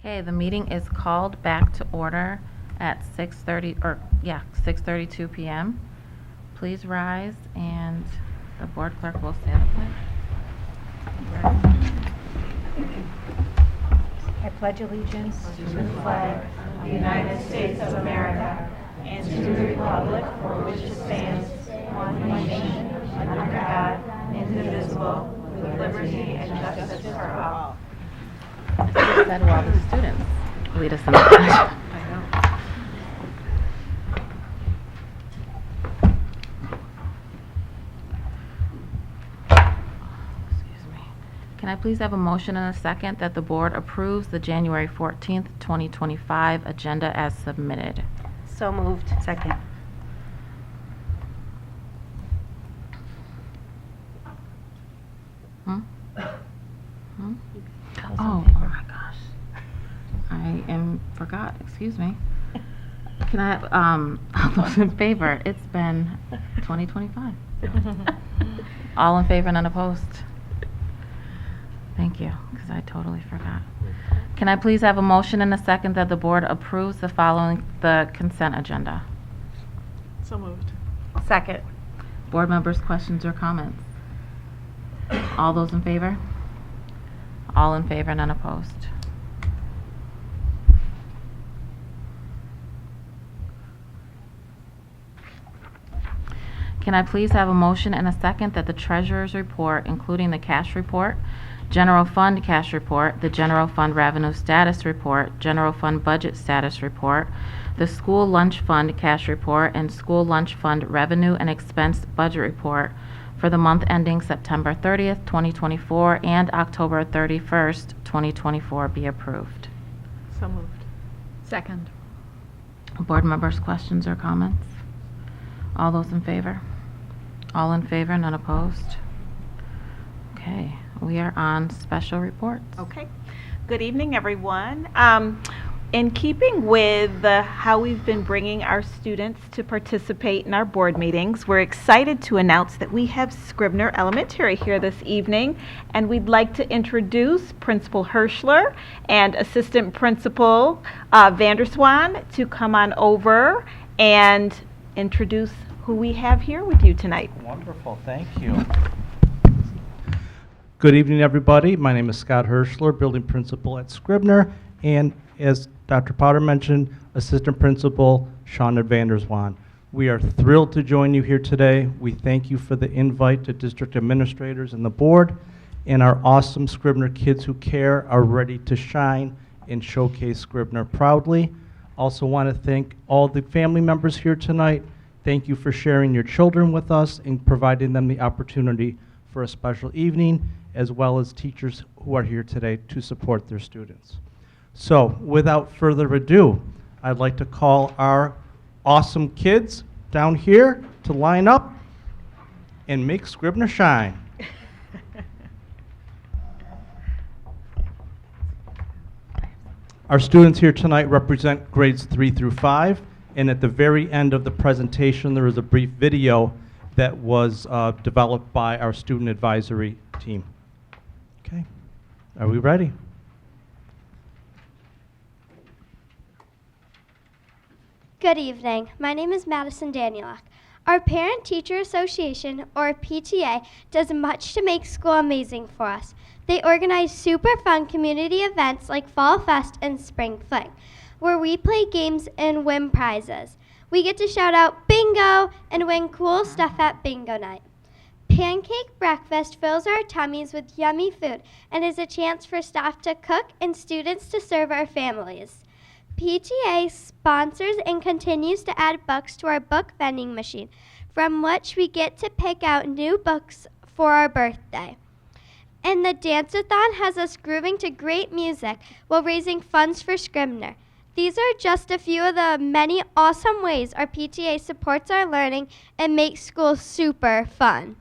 Okay, the meeting is called back to order at 6:32 p.m. Please rise, and the board clerk will say the pledge. I pledge allegiance to the flag of the United States of America and to the republic for which it stands, one nation, under God, indivisible, with liberty and justice for all. Please said while the students lead us in the pledge. Can I please have a motion and a second that the board approves the January 14th, 2025 agenda as submitted? So moved. Second. Oh my gosh. I forgot, excuse me. Can I have, all those in favor? It's been 2025. All in favor and unopposed? Thank you, because I totally forgot. Can I please have a motion and a second that the board approves the following the consent agenda? So moved. Second. Board members, questions or comments? All those in favor? All in favor and unopposed? Can I please have a motion and a second that the treasurer's report, including the cash report, general fund cash report, the general fund revenue status report, general fund budget status report, the school lunch fund cash report, and school lunch fund revenue and expense budget report for the month ending September 30th, 2024 and October 31st, 2024 be approved? So moved. Second. Board members, questions or comments? All those in favor? All in favor, none opposed? Okay, we are on special reports. Okay. Good evening, everyone. In keeping with how we've been bringing our students to participate in our board meetings, we're excited to announce that we have Scribner Elementary here this evening, and we'd like to introduce Principal Hirschler and Assistant Principal Vanderswan to come on over and introduce who we have here with you tonight. Wonderful, thank you. Good evening, everybody. My name is Scott Hirschler, Building Principal at Scribner, and as Dr. Potter mentioned, Assistant Principal Shauna Vanderswan. We are thrilled to join you here today. We thank you for the invite to district administrators and the board, and our awesome Scribner kids who care are ready to shine and showcase Scribner proudly. Also want to thank all the family members here tonight. Thank you for sharing your children with us and providing them the opportunity for a special evening, as well as teachers who are here today to support their students. So, without further ado, I'd like to call our awesome kids down here to line up and make Scribner shine. Our students here tonight represent grades 3 through 5, and at the very end of the presentation, there is a brief video that was developed by our student advisory team. Okay, are we ready? Good evening. My name is Madison Danielak. Our Parent-Teacher Association, or PTA, does much to make school amazing for us. They organize super fun community events like Fall Fest and Spring Fling, where we play games and win prizes. We get to shout out bingo and win cool stuff at bingo night. Pancake breakfast fills our tummies with yummy food and is a chance for staff to cook and students to serve our families. PTA sponsors and continues to add books to our book vending machine, from which we get to pick out new books for our birthday. And the dance-a-thon has us grooving to great music while raising funds for Scribner. These are just a few of the many awesome ways our PTA supports our learning and makes school super fun.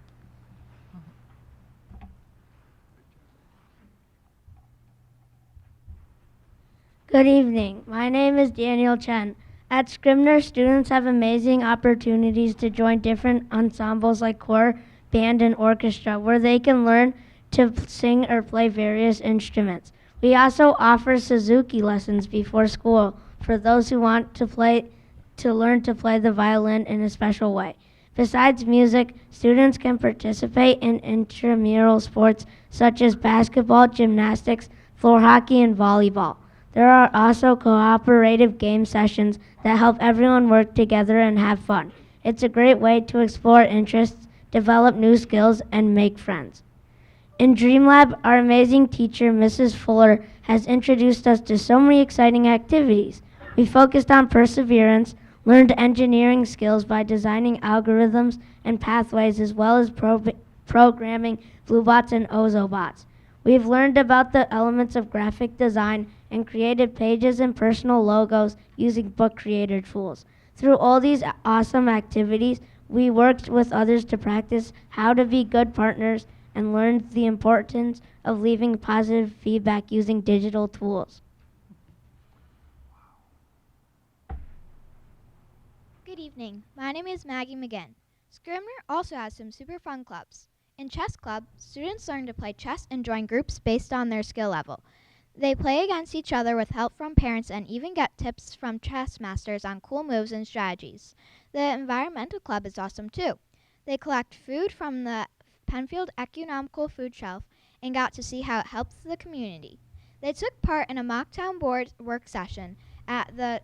Good evening. My name is Daniel Chen. At Scribner, students have amazing opportunities to join different ensembles like choir, band, and orchestra, where they can learn to sing or play various instruments. We also offer Suzuki lessons before school for those who want to learn to play the violin in a special way. Besides music, students can participate in intramural sports such as basketball, gymnastics, floor hockey, and volleyball. There are also cooperative game sessions that help everyone work together and have fun. It's a great way to explore interests, develop new skills, and make friends. In Dream Lab, our amazing teacher, Mrs. Fuller, has introduced us to so many exciting activities. We focused on perseverance, learned engineering skills by designing algorithms and pathways, as well as programming BlueBots and Ozobots. We've learned about the elements of graphic design and created pages and personal logos using book creator tools. Through all these awesome activities, we worked with others to practice how to be good partners and learned the importance of leaving positive feedback using digital tools. Good evening. My name is Maggie McGinn. Scribner also has some super fun clubs. In Chess Club, students learn to play chess and join groups based on their skill level. They play against each other with help from parents and even get tips from chess masters on cool moves and strategies. The Environmental Club is awesome too. They collect food from the Penfield Economical Food Shelf and got to see how it helps the community. They took part in a mock town board work session at the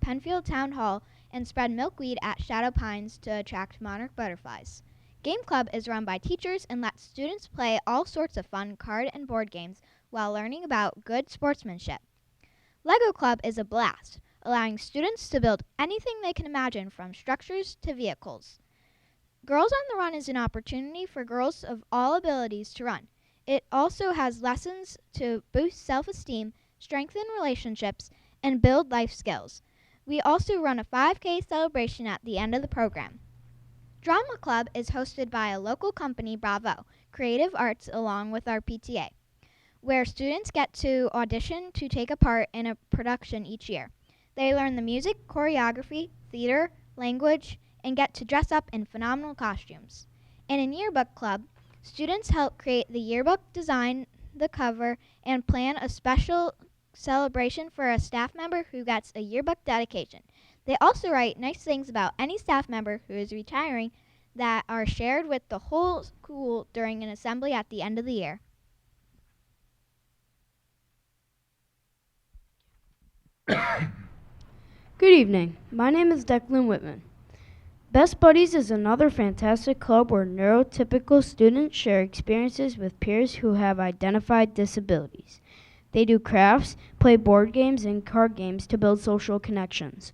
Penfield Town Hall and spread milkweed at Shadow Pines to attract monarch butterflies. Game Club is run by teachers and lets students play all sorts of fun card and board games while learning about good sportsmanship. Lego Club is a blast, allowing students to build anything they can imagine from structures to vehicles. Girls on the Run is an opportunity for girls of all abilities to run. It also has lessons to boost self-esteem, strengthen relationships, and build life skills. We also run a 5K celebration at the end of the program. Drama Club is hosted by a local company, Bravo, Creative Arts, along with our PTA, where students get to audition to take a part in a production each year. They learn the music, choreography, theater, language, and get to dress up in phenomenal costumes. And in Yearbook Club, students help create the yearbook, design the cover, and plan a special celebration for a staff member who gets a yearbook dedication. They also write nice things about any staff member who is retiring that are shared with the whole school during an assembly at the end of the year. Good evening. My name is Declan Whitman. Best Buddies is another fantastic club where neurotypical students share experiences with peers who have identified disabilities. They do crafts, play board games and card games to build social connections.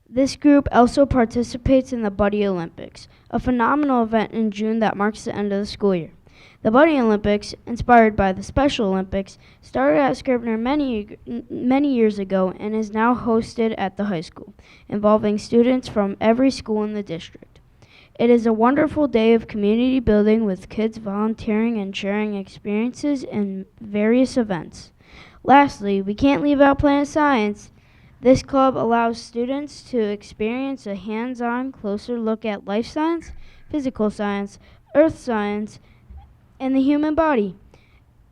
This group also participates in the Buddy Olympics, a phenomenal event in June that marks the end of the school year. The Buddy Olympics, inspired by the Special Olympics, started at Scribner many years ago and is now hosted at the high school, involving students from every school in the district. It is a wonderful day of community building with kids volunteering and sharing experiences in various events. Lastly, we can't leave out Planet Science. This club allows students to experience a hands-on, closer look at life science, physical science, earth science, and the human body.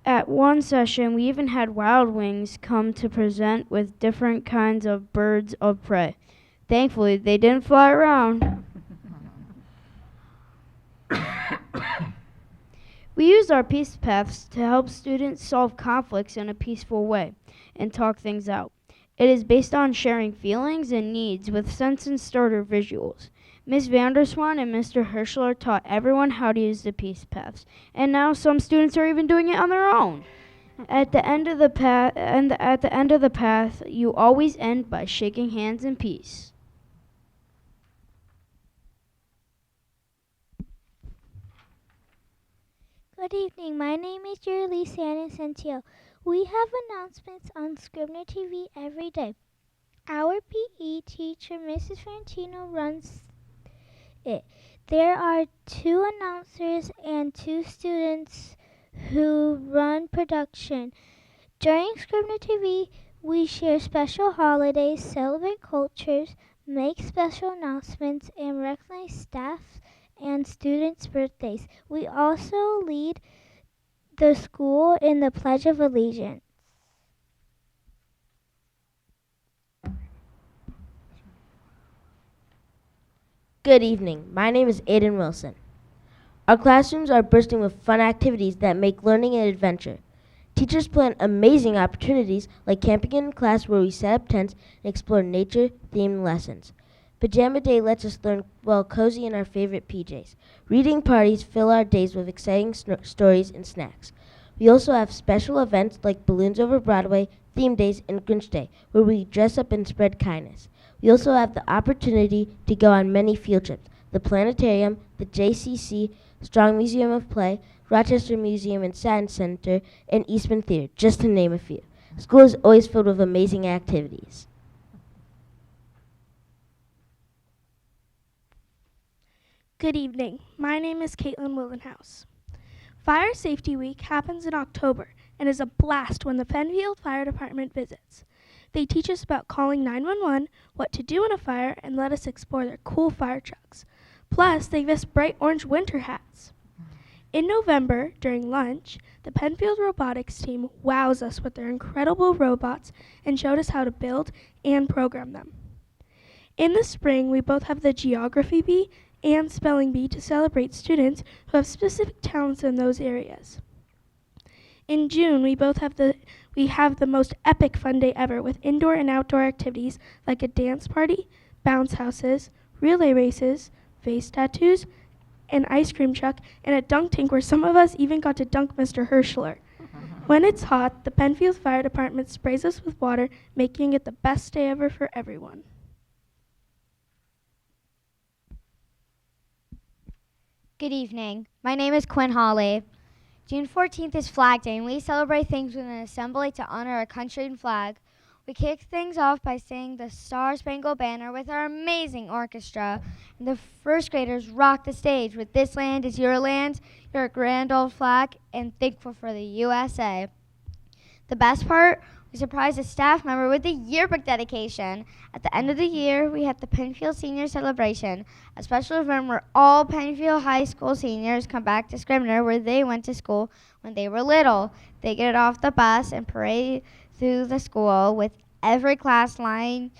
At one session, we even had wild wings come to present with different kinds of birds of prey. Thankfully, they didn't fly around. We used our peace paths to help students solve conflicts in a peaceful way and talk things out. It is based on sharing feelings and needs with sense and starter visuals. Ms. Vanderswan and Mr. Hirschler taught everyone how to use the peace paths, and now some students are even doing it on their own. At the end of the path, you always end by shaking hands in peace. Good evening. My name is Julie Sanacentio. We have announcements on Scribner TV every day. Our PE teacher, Mrs. Fantino, runs it. There are 2 announcers and 2 students who run production. During Scribner TV, we share special holidays, celebrate cultures, make special announcements, and recognize staff and students' birthdays. We also lead the school in the Pledge of Allegiance. Good evening. My name is Aiden Wilson. Our classrooms are bursting with fun activities that make learning an adventure. Teachers plan amazing opportunities like camping in class where we set up tents and explore nature-themed lessons. Pajama Day lets us learn while cozy in our favorite PJs. Reading parties fill our days with exciting stories and snacks. We also have special events like Balloons Over Broadway, Theme Days, and Grinch Day, where we dress up and spread kindness. We also have the opportunity to go on many field trips: the planetarium, the JCC, Strong Museum of Play, Rochester Museum and Science Center, and Eastman Theater, just to name a few. School is always filled with amazing activities. Good evening. My name is Caitlin Willenhouse. Fire Safety Week happens in October and is a blast when the Penfield Fire Department visits. They teach us about calling 911, what to do in a fire, and let us explore their cool fire trucks. Plus, they give us bright orange winter hats. In November, during lunch, the Penfield robotics team wows us with their incredible robots and showed us how to build and program them. In the spring, we both have the Geography Bee and Spelling Bee to celebrate students who have specific talents in those areas. In June, we have the most epic fun day ever with indoor and outdoor activities like a dance party, bounce houses, relay races, face tattoos, an ice cream truck, and a dunk tank where some of us even got to dunk Mr. Hirschler. When it's hot, the Penfield Fire Department sprays us with water, making it the best day ever for everyone. Good evening. My name is Quinn Harley. June 14th is Flag Day, and we celebrate things with an assembly to honor our country and flag. We kick things off by singing the Star Spangled Banner with our amazing orchestra, and the first graders rock the stage with This Land Is Your Land, Your Grand Old Flag, and Thankful for the USA. The best part, we surprised a staff member with a yearbook dedication. At the end of the year, we had the Penfield Senior Celebration, a special event where all Penfield High School seniors come back to Scribner where they went to school when they were little. They get off the bus and parade through the school with every class lined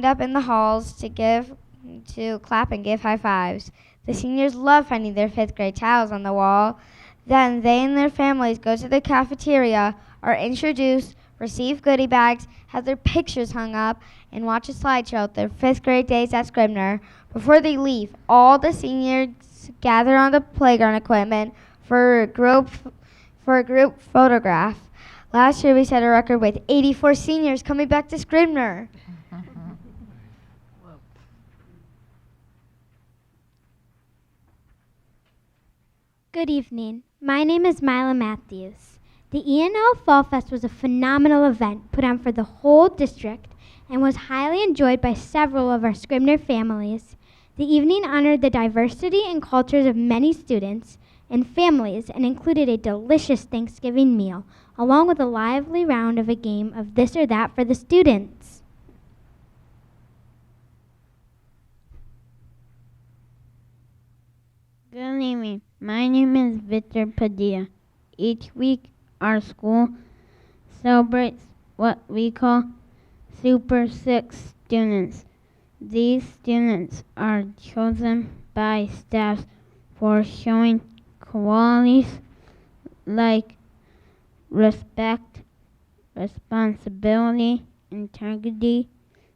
up in the halls to clap and give high fives. The seniors love finding their 5th grade towels on the wall. Then they and their families go to the cafeteria, are introduced, receive goodie bags, have their pictures hung up, and watch a slideshow of their 5th grade days at Scribner. Before they leave, all the seniors gather on the playground equipment for a group photograph. Last year we set a record with 84 seniors coming back to Scribner. Good evening. My name is Mila Matthews. The E&O Fall Fest was a phenomenal event put on for the whole district and was highly enjoyed by several of our Scribner families. The evening honored the diversity and cultures of many students and families and included a delicious Thanksgiving meal, along with a lively round of a game of this or that for the students. Good evening. My name is Victor Padilla. Each week, our school celebrates what we call Super 6 students. These students are chosen by staff for showing qualities like respect, responsibility, integrity,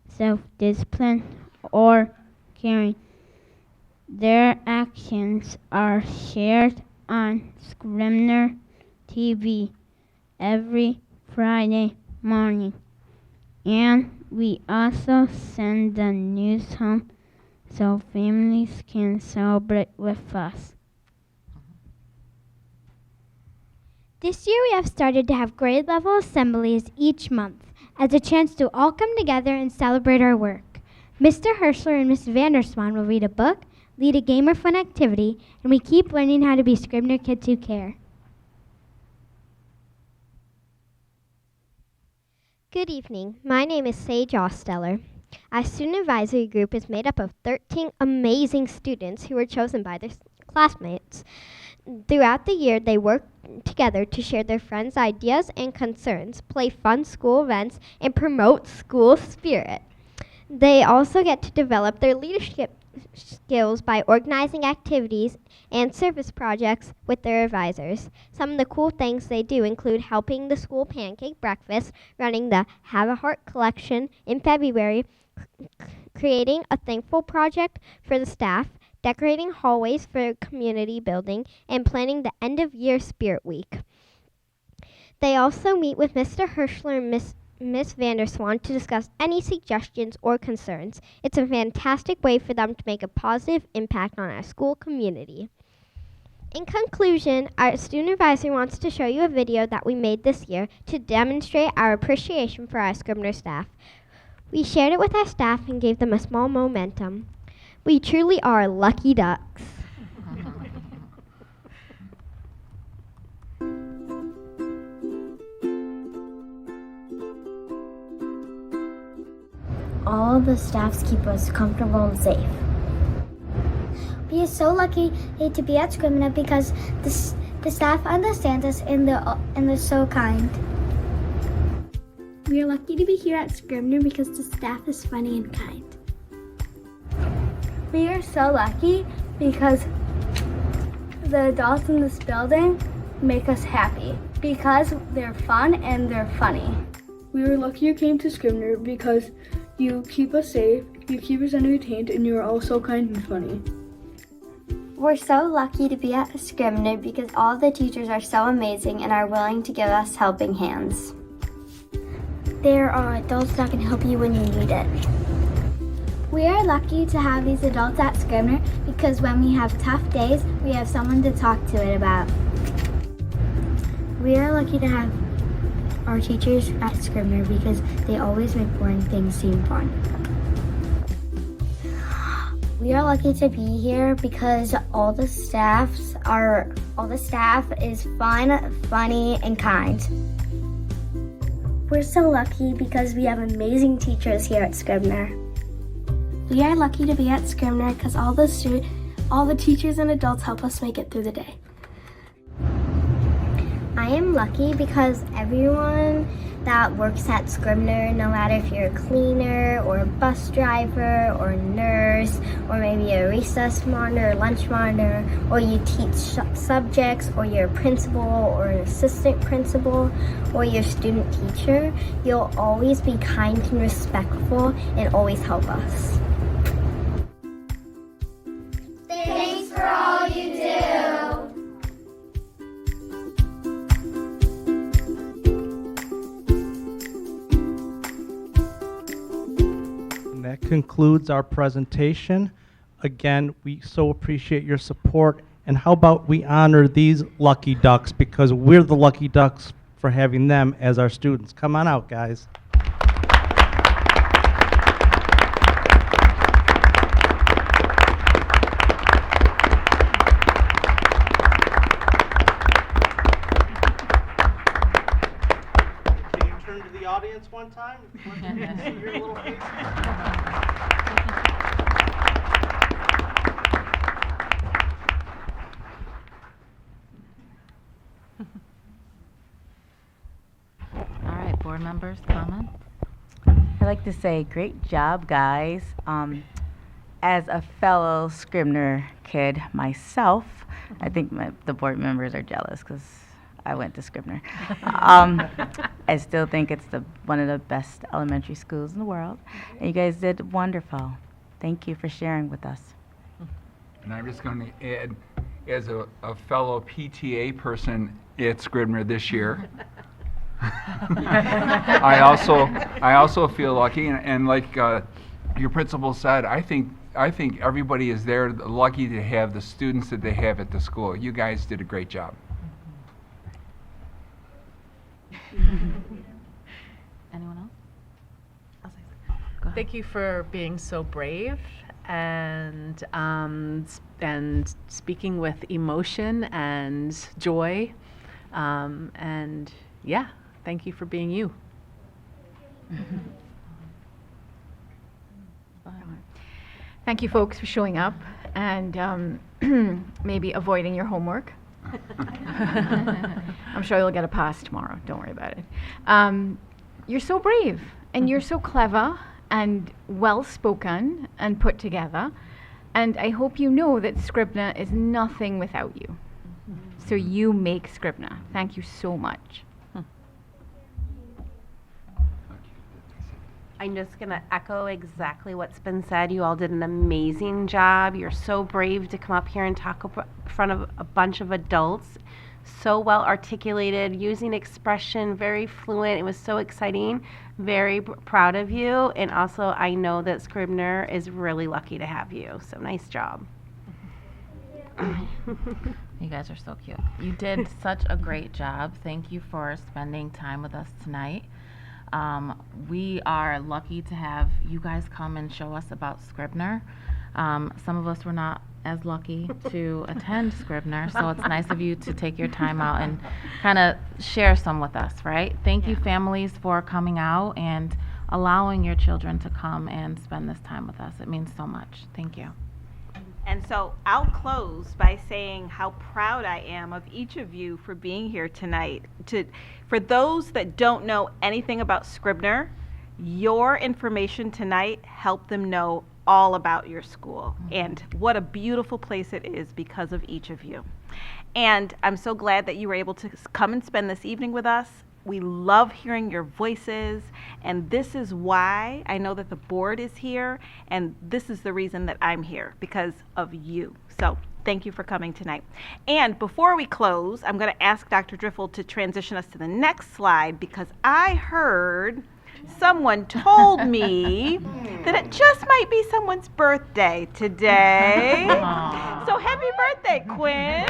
self-discipline, or caring. Their actions are shared on Scribner TV every Friday morning. And we also send the news home so families can celebrate with us. This year we have started to have grade level assemblies each month as a chance to all come together and celebrate our work. Mr. Hirschler and Miss Vanderswan will read a book, lead a game or fun activity, and we keep learning how to be Scribner kids who care. Good evening. My name is Sage Osteller. Our student advisory group is made up of 13 amazing students who were chosen by their classmates Throughout the year, they work together to share their friends' ideas and concerns, play fun school events, and promote school spirit. They also get to develop their leadership skills by organizing activities and service projects with their advisors. Some of the cool things they do include helping the school pancake breakfast, running the Have a Heart collection in February, creating a thankful project for the staff, decorating hallways for community building, and planning the end of year spirit week. They also meet with Mr. Hirschler and Miss Vanderswan to discuss any suggestions or concerns. It's a fantastic way for them to make a positive impact on our school community. In conclusion, our student advisor wants to show you a video that we made this year to demonstrate our appreciation for our Scribner staff. We shared it with our staff and gave them a small momentum. We truly are lucky ducks. All the staffs keep us comfortable and safe. We are so lucky to be at Scribner because the staff understands us and they're so kind. We are lucky to be here at Scribner because the staff is funny and kind. We are so lucky because the adults in this building make us happy because they're fun and they're funny. We are lucky you came to Scribner because you keep us safe, you keep us entertained, and you are all so kind and funny. We're so lucky to be at Scribner because all the teachers are so amazing and are willing to give us helping hands. There are adults that can help you when you need it. We are lucky to have these adults at Scribner because when we have tough days, we have someone to talk to it about. We are lucky to have our teachers at Scribner because they always make boring things seem fun. We are lucky to be here because all the staff is fun, funny, and kind. We're so lucky because we have amazing teachers here at Scribner. We are lucky to be at Scribner because all the teachers and adults help us make it through the day. I am lucky because everyone that works at Scribner, no matter if you're a cleaner or a bus driver or a nurse or maybe a recess monitor or lunch monitor, or you teach subjects, or you're a principal or an assistant principal or you're a student teacher, you'll always be kind and respectful and always help us. Thanks for all you do. That concludes our presentation. Again, we so appreciate your support. And how about we honor these lucky ducks because we're the lucky ducks for having them as our students. Come on out, guys. Can you turn to the audience one time? See your little face? All right, board members, comments? I'd like to say great job, guys. As a fellow Scribner kid myself, I think the board members are jealous because I went to Scribner. I still think it's one of the best elementary schools in the world. And you guys did wonderful. Thank you for sharing with us. And I'm just going to add, as a fellow PTA person at Scribner this year, I also feel lucky, and like your principal said, I think everybody is there lucky to have the students that they have at the school. You guys did a great job. Anyone else? Thank you for being so brave and speaking with emotion and joy, and yeah, thank you for being you. Thank you, folks, for showing up and maybe avoiding your homework I'm sure you'll get a pass tomorrow. Don't worry about it. You're so brave, and you're so clever and well-spoken and put together. And I hope you know that Scribner is nothing without you. So you make Scribner. Thank you so much. I'm just going to echo exactly what's been said. You all did an amazing job. You're so brave to come up here and talk in front of a bunch of adults. So well articulated, using expression, very fluent. It was so exciting. Very proud of you. And also, I know that Scribner is really lucky to have you. So nice job. You guys are so cute. You did such a great job. Thank you for spending time with us tonight. We are lucky to have you guys come and show us about Scribner. Some of us were not as lucky to attend Scribner, so it's nice of you to take your time out and kind of share some with us, right? Thank you, families, for coming out and allowing your children to come and spend this time with us. It means so much. Thank you. And so I'll close by saying how proud I am of each of you for being here tonight. For those that don't know anything about Scribner, your information tonight helped them know all about your school and what a beautiful place it is because of each of you. And I'm so glad that you were able to come and spend this evening with us. We love hearing your voices, and this is why I know that the board is here, and this is the reason that I'm here, because of you. So thank you for coming tonight. And before we close, I'm going to ask Dr. Driffill to transition us to the next slide, because I heard someone told me that it just might be someone's birthday today. So happy birthday, Quinn.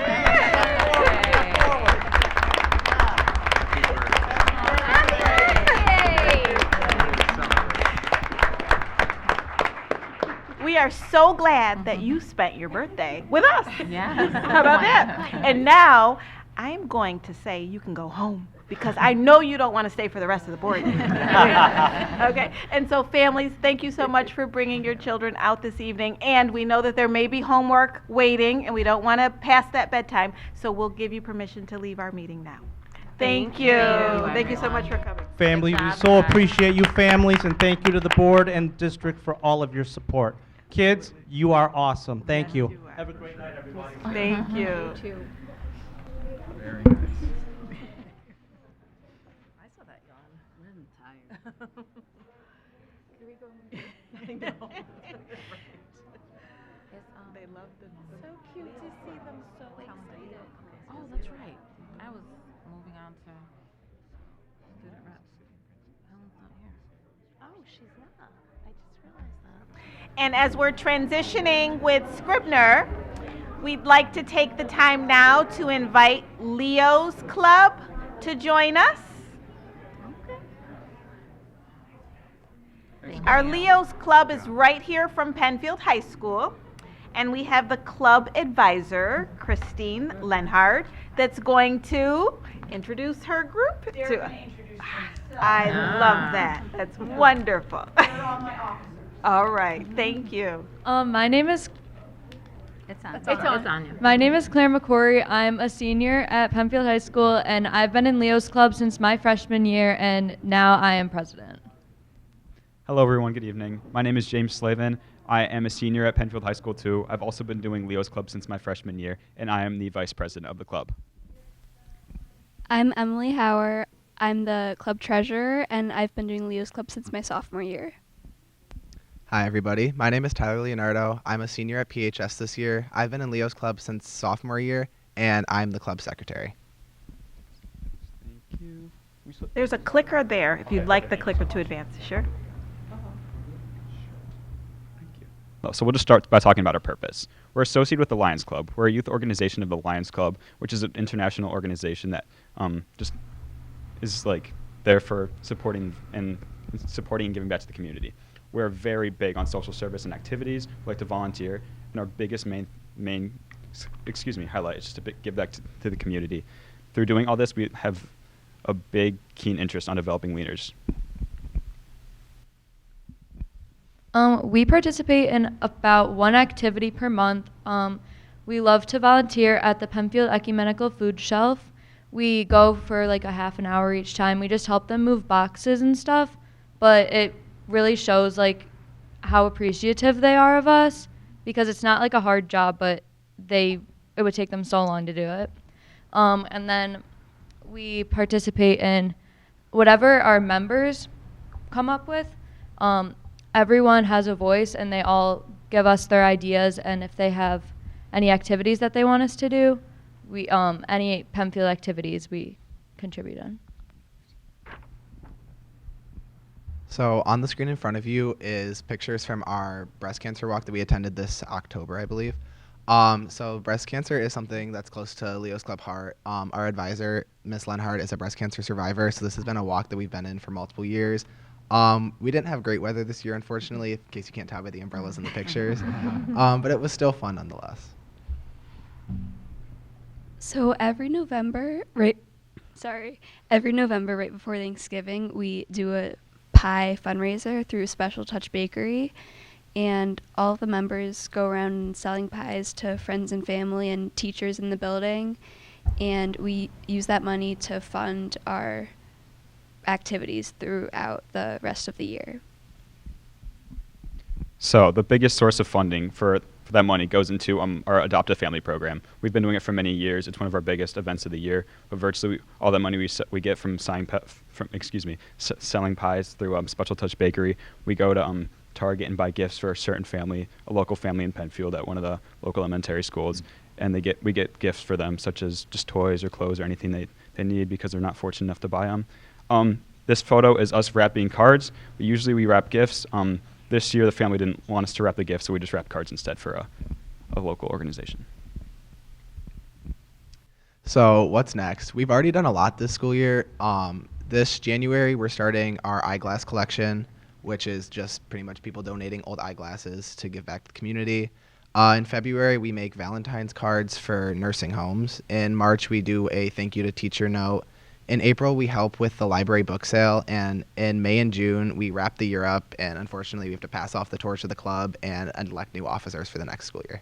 We are so glad that you spent your birthday with us. Yes. How about that? And now I'm going to say you can go home, because I know you don't want to stay for the rest of the board. Okay, and so families, thank you so much for bringing your children out this evening. And we know that there may be homework waiting, and we don't want to pass that bedtime, so we'll give you permission to leave our meeting now. Thank you. Thank you so much for coming. Family, we so appreciate you families, and thank you to the board and district for all of your support. Kids, you are awesome. Thank you. Have a great night, everybody. Thank you. You too. Very nice. I saw that yawn. I'm tired. Can we go? I know. They love them. So cute to see them so excited. Oh, that's right. I was moving on to student reps. Helen's not here. Oh, she's not. I just realized that. And as we're transitioning with Scribner, we'd like to take the time now to invite Leo's Club to join us. Our Leo's Club is right here from Penfield High School, and we have the club advisor, Christine Lenhard, that's going to introduce her group to us. I love that. That's wonderful. All right, thank you. My name is It's on you. My name is Claire McCory. I'm a senior at Penfield High School, and I've been in Leo's Club since my freshman year, and now I am president. Hello, everyone. Good evening. My name is James Slavin. I am a senior at Penfield High School, too. I've also been doing Leo's Club since my freshman year, and I am the vice president of the club. I'm Emily Hauer. I'm the club treasurer, and I've been doing Leo's Club since my sophomore year. Hi, everybody. My name is Tyler Leonardo. I'm a senior at PHS this year. I've been in Leo's Club since sophomore year, and I'm the club secretary. Thank you. There's a clicker there if you'd like the clicker to advance. Sure. So we'll just start by talking about our purpose. We're associated with the Lions Club. We're a youth organization of the Lions Club, which is an international organization that just is like there for supporting and giving back to the community. We're very big on social service and activities. We like to volunteer, and our biggest highlight is just to give back to the community. Through doing all this, we have a big, keen interest on developing leaders. We participate in about one activity per month. we love to volunteer at the Penfield Ecumenical Food Shelf. We go for like a half an hour each time. We just help them move boxes and stuff, but it really shows like how appreciative they are of us, because it's not like a hard job, but it would take them so long to do it. And then we participate in whatever our members come up with. Everyone has a voice, and they all give us their ideas, and if they have any activities that they want us to do, we any Penfield activities we contribute in. So on the screen in front of you is pictures from our breast cancer walk that we attended this October, I believe. So breast cancer is something that's close to Leo's Club Heart. Our advisor, Miss Lenhart, is a breast cancer survivor, so this has been a walk that we've been in for multiple years. We didn't have great weather this year, unfortunately, in case you can't tell by the umbrellas in the pictures, but it was still fun nonetheless. So every November, right before Thanksgiving, we do a pie fundraiser through Special Touch Bakery, and all of the members go around selling pies to friends and family and teachers in the building, and we use that money to fund our activities throughout the rest of the year. So the biggest source of funding for that money goes into our Adopt a Family program. We've been doing it for many years. It's one of our biggest events of the year. But virtually all that money we get from selling pies through Special Touch Bakery, we go to Target and buy gifts for a certain family, a local family in Penfield at one of the local elementary schools, and we get gifts for them, such as just toys or clothes or anything they need, because they're not fortunate enough to buy them. This photo is us wrapping cards. Usually we wrap gifts. This year the family didn't want us to wrap the gifts, so we just wrapped cards instead for a local organization. So what's next? We've already done a lot this school year. This January we're starting our eyeglass collection, which is just pretty much people donating old eyeglasses to give back to the community. In February we make Valentine's cards for nursing homes. In March we do a thank you to teacher note. In April, we help with the library book sale, and in May and June, we wrap the year up, and unfortunately, we have to pass off the torch to the club and elect new officers for the next school year.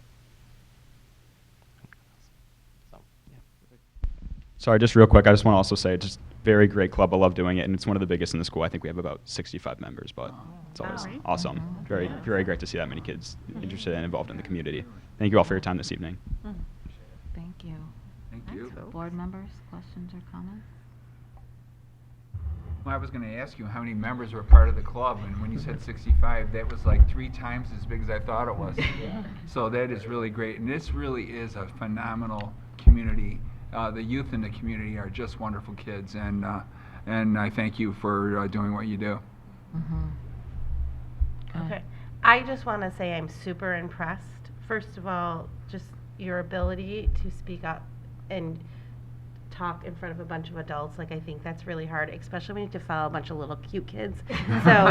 Sorry, just real quick, I just want to also say, just very great club. I love doing it, and it's one of the biggest in the school. I think we have about 65 members, but it's always awesome. Very, very great to see that many kids interested and involved in the community. Thank you all for your time this evening. Thank you. Thank you. Board members, questions or comments? Well, I was going to ask you how many members were part of the club, and when you said 65, that was like 3 times as big as I thought it was. So that is really great, and this really is a phenomenal community. The youth in the community are just wonderful kids, and I thank you for doing what you do. Okay. I just want to say I'm super impressed. First of all, just your ability to speak up and talk in front of a bunch of adults. Like, I think that's really hard, especially when you have to follow a bunch of little cute kids. So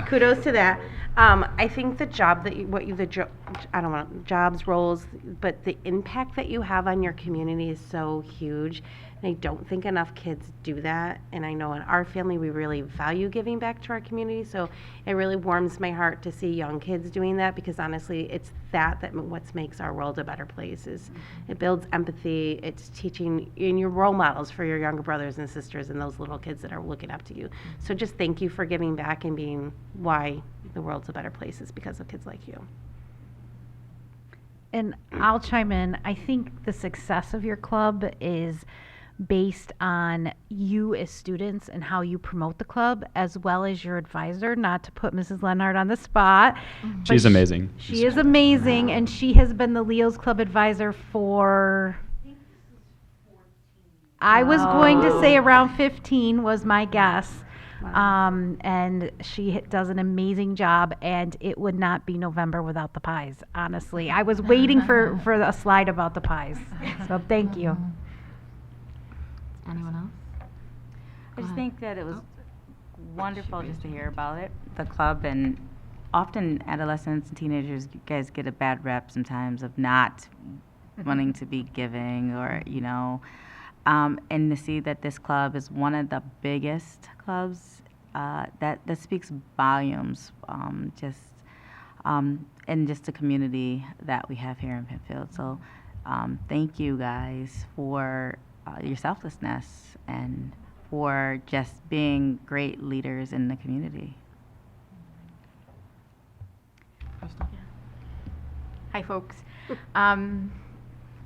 kudos to that. I think the job that I don't want jobs, roles, but the impact that you have on your community is so huge. And I don't think enough kids do that. And I know in our family, we really value giving back to our community. So it really warms my heart to see young kids doing that, because honestly, it's that what makes our world a better place. Is it builds empathy. It's teaching in your role models for your younger brothers and sisters and those little kids that are looking up to you. So just thank you for giving back and being why the world's a better place is because of kids like you. And I'll chime in. I think the success of your club is based on you as students and how you promote the club, as well as your advisor. Not to put Mrs. Lenhart on the spot. She's amazing. She is amazing, and she has been the Leo's Club advisor for, I was going to say around 15 was my guess. And she does an amazing job, and it would not be November without the pies, honestly. I was waiting for a slide about the pies. So thank you. Anyone else? I just think that it was wonderful just to hear about it, the club, and often adolescents and teenagers, you guys get a bad rep sometimes of not wanting to be giving, or, and to see that this club is one of the biggest clubs, that speaks volumes. and just the community that we have here in Penfield. So thank you guys for your selflessness and for just being great leaders in the community. Hi, folks.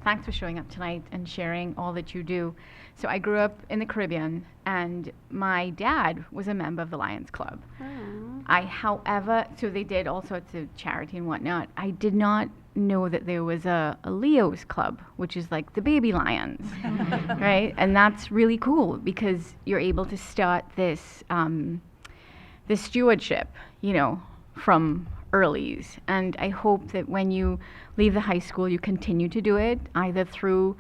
Thanks for showing up tonight and sharing all that you do. So I grew up in the Caribbean, and my dad was a member of the Lions Club. So they did all sorts of charity and whatnot. I did not know that there was a Leo's Club, which is like the baby lions, right? And that's really cool because you're able to start this this stewardship, from earlies. And I hope that when you leave the high school, you continue to do it, either through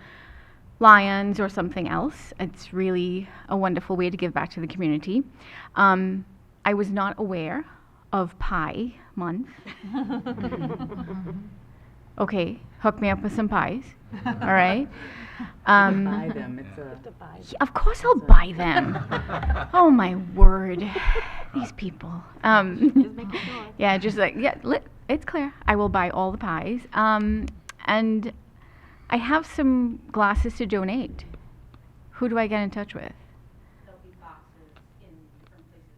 Lions or something else. It's really a wonderful way to give back to the community. I was not aware of Pie Month. Okay, hook me up with some pies. All right. Buy them. Yeah, of course I'll buy them. Oh my word, these people. Yeah, just like it's clear. I will buy all the pies. And I have some glasses to donate. Who do I get in touch with? There'll be boxes in different places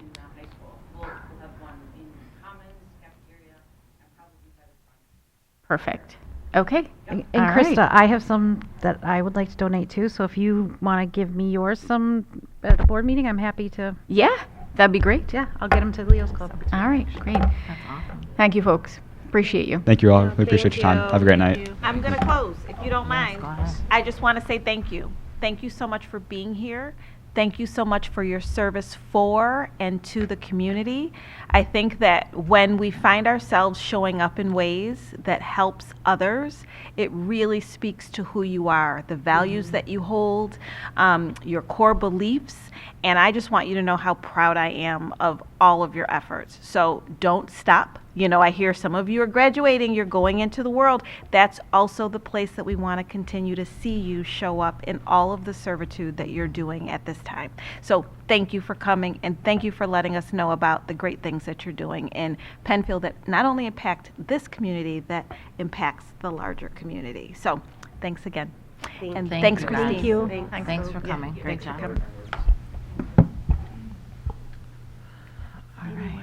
in the high school. We'll have one in Commons, cafeteria, and probably by the front. Perfect. Okay. And All Krista, right. I have some that I would like to donate too. So if you want to give me yours some at the board meeting, I'm happy to. Yeah, that'd be great. Yeah, I'll get them to Leo's Club. All right, great. That's awesome. Thank you, folks. Appreciate you. Thank you all. We appreciate your time. Have a great night. I'm going to close, if you don't mind. I just want to say thank you. Thank you so much for being here. Thank you so much for your service for and to the community. I think that when we find ourselves showing up in ways that helps others, it really speaks to who you are, the values that you hold, your core beliefs, and I just want you to know how proud I am of all of your efforts. So don't stop. I hear some of you are graduating, you're going into the world. That's also the place that we want to continue to see you show up in all of the servitude that you're doing at this time. So thank you for coming, and thank you for letting us know about the great things that you're doing in Penfield that not only impact this community, that impacts the larger community. So thanks again. And thanks, Christine. Thank you. Thanks for coming. Great job. All right.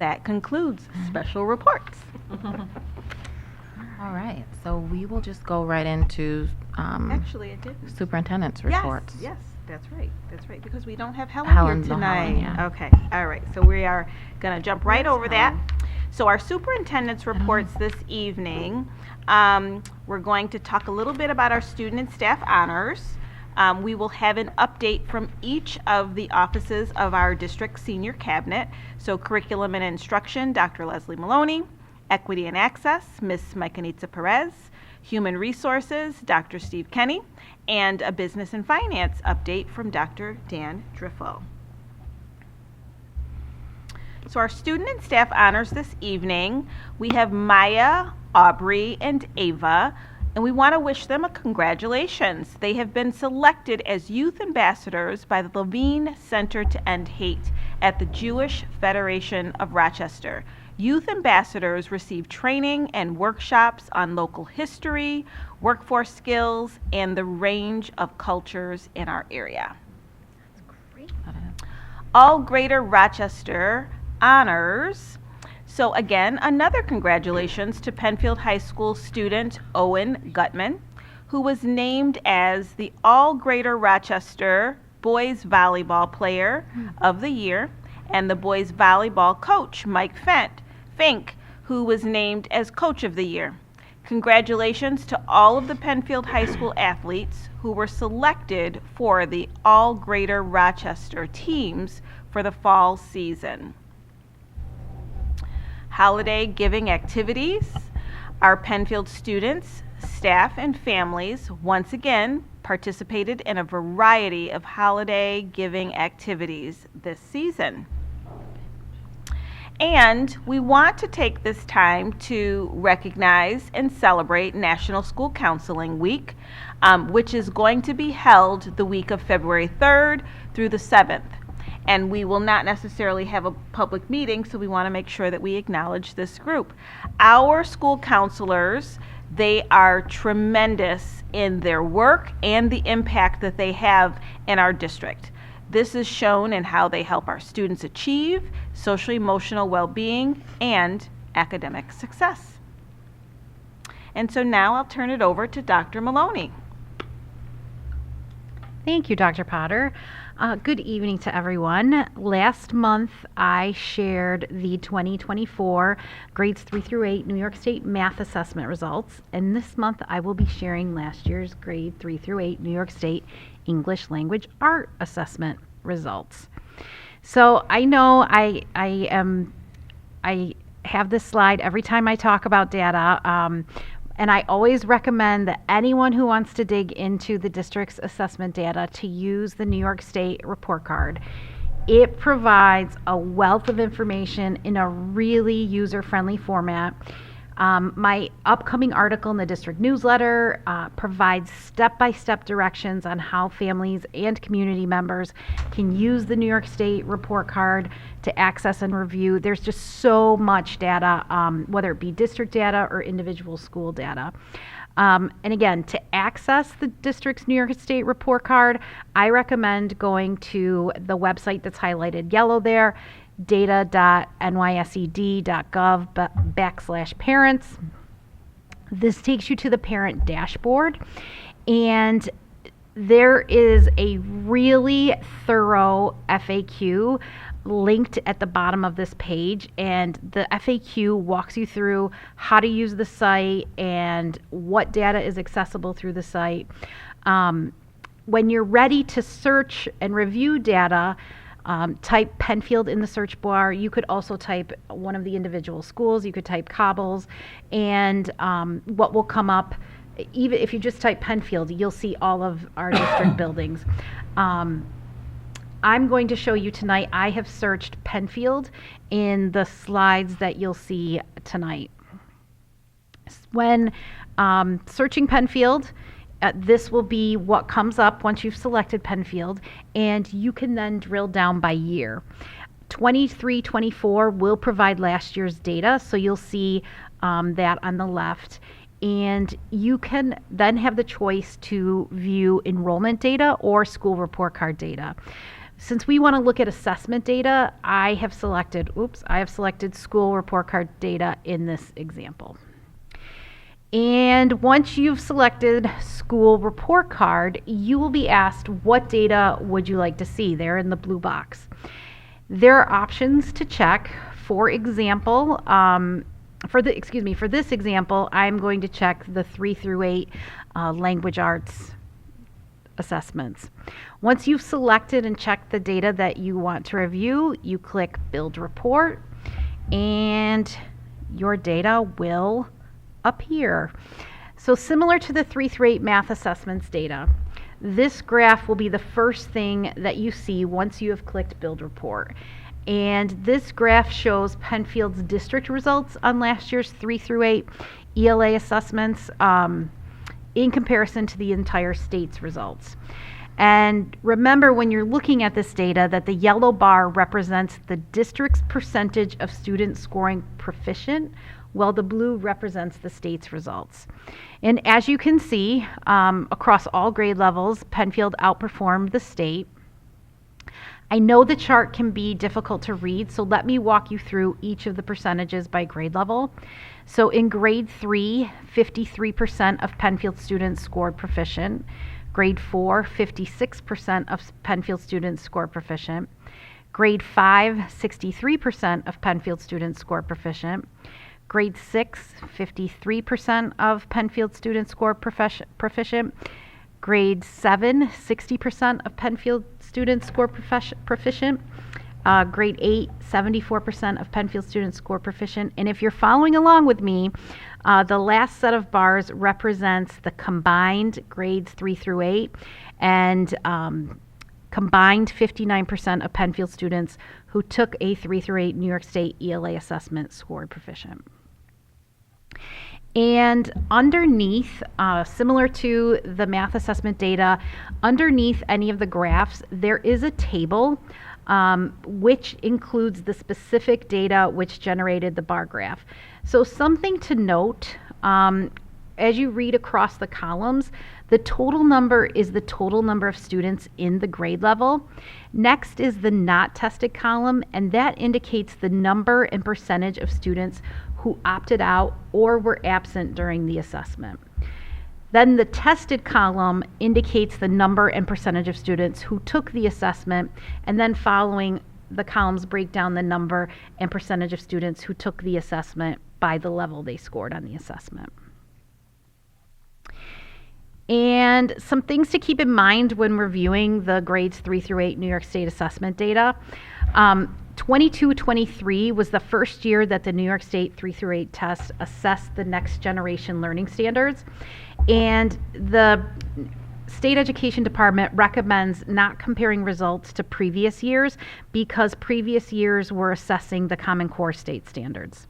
That concludes special reports. All right, so we will just go right into Actually, it did. superintendent's reports. Yes, that's right. That's right, because we don't have Helen, Helen's here the tonight. Helen, yeah. Okay, all right. So we are going to jump right over that. So our superintendent's reports this evening, we're going to talk a little bit about our student and staff honors. We will have an update from each of the offices of our district senior cabinet. So curriculum and instruction, Dr. Leslie Maloney. Equity and access, Ms. Maycanitza Pérez. Human resources, Dr. Steve Kenny. And a business and finance update from Dr. Dan Driffill. So our student and staff honors this evening, we have Maya, Aubrey, and Ava. And we want to wish them a congratulations. They have been selected as youth ambassadors by the Levine Center to End Hate at the Jewish Federation of Rochester. Youth ambassadors receive training and workshops on local history, workforce skills, and the range of cultures in our area. That's great. All Greater Rochester honors. So again, another congratulations to Penfield High School student Owen Gutman, who was named as the All Greater Rochester Boys Volleyball Player of the Year, and the Boys Volleyball Coach, Mike Fink, who was named as Coach of the Year. Congratulations to all of the Penfield High School athletes who were selected for the All Greater Rochester teams for the fall season. Holiday giving activities. Our Penfield students, staff, and families once again participated in a variety of holiday giving activities this season. And we want to take this time to recognize and celebrate National School Counseling Week, which is going to be held the week of February 3rd through the 7th. And we will not necessarily have a public meeting, so we want to make sure that we acknowledge this group. Our school counselors, they are tremendous in their work and the impact that they have in our district. This is shown in how they help our students achieve social emotional well-being and academic success. And so now I'll turn it over to Dr. Maloney. Thank you, Dr. Potter. Good evening to everyone. Last month, I shared the 2024 grades 3 through 8 New York State math assessment results, and this month I will be sharing last year's grade 3 through 8 New York State English Language Art assessment results. So I know I have this slide every time I talk about data, and I always recommend that anyone who wants to dig into the district's assessment data to use the New York State report card. It provides a wealth of information in a really user-friendly format. My upcoming article in the district newsletter provides step-by-step directions on how families and community members can use the New York State report card to access and review. There's just so much data, whether it be district data or individual school data. And again, to access the district's New York State report card, I recommend going to the website that's highlighted yellow there, data.nysed.gov/parents. This takes you to the parent dashboard, and there is a really thorough FAQ linked at the bottom of this page, and the FAQ walks you through how to use the site and what data is accessible through the site. When you're ready to search and review data, type Penfield in the search bar. You could also type one of the individual schools. You could type Cobbles, and what will come up, even if you just type Penfield, you'll see all of our district buildings. I'm going to show you tonight, I have searched Penfield in the slides that you'll see tonight. When searching Penfield, this will be what comes up once you've selected Penfield, and you can then drill down by year. 23-24 will provide last year's data, so you'll see that on the left. And you can then have the choice to view enrollment data or school report card data. Since we want to look at assessment data, I have selected school report card data in this example. And once you've selected school report card, you will be asked, what data would you like to see? There in the blue box. There are options to check. For example, for this example, I'm going to check the 3 through 8 language arts assessments. Once you've selected and checked the data that you want to review, you click Build Report, and your data will appear. So similar to the 3 through 8 math assessments data, this graph will be the first thing that you see once you have clicked Build Report. And this graph shows Penfield's district results on last year's 3 through 8 ELA assessments in comparison to the entire state's results. And remember, when you're looking at this data, that the yellow bar represents the district's percentage of students scoring proficient, while the blue represents the state's results. And as you can see, across all grade levels, Penfield outperformed the state. I know the chart can be difficult to read, so let me walk you through each of the percentages by grade level. So in grade 3, 53% of Penfield students scored proficient. Grade 4, 56% of Penfield students scored proficient. Grade 5, 63% of Penfield students scored proficient. Grade 6, 53% of Penfield students scored proficient. Grade 7, 60% of Penfield students scored proficient. Grade 8, 74% of Penfield students scored proficient. And if you're following along with me, the last set of bars represents the combined grades 3 through 8, and combined 59% of Penfield students who took a 3 through 8 New York State ELA assessment scored proficient. And underneath, similar to the math assessment data, underneath any of the graphs, there is a table which includes the specific data which generated the bar graph. So something to note, as you read across the columns, the total number is the total number of students in the grade level. Next is the not tested column, and that indicates the number and percentage of students who opted out or were absent during the assessment. Then the tested column indicates the number and percentage of students who took the assessment, and then following the columns break down the number and percentage of students who took the assessment by the level they scored on the assessment. And some things to keep in mind when reviewing the grades 3 through 8 New York State assessment data. 22-23 was the first year that the New York State 3 through 8 test assessed the next generation learning standards. And the State Education Department recommends not comparing results to previous years because previous years were assessing the Common Core state standards.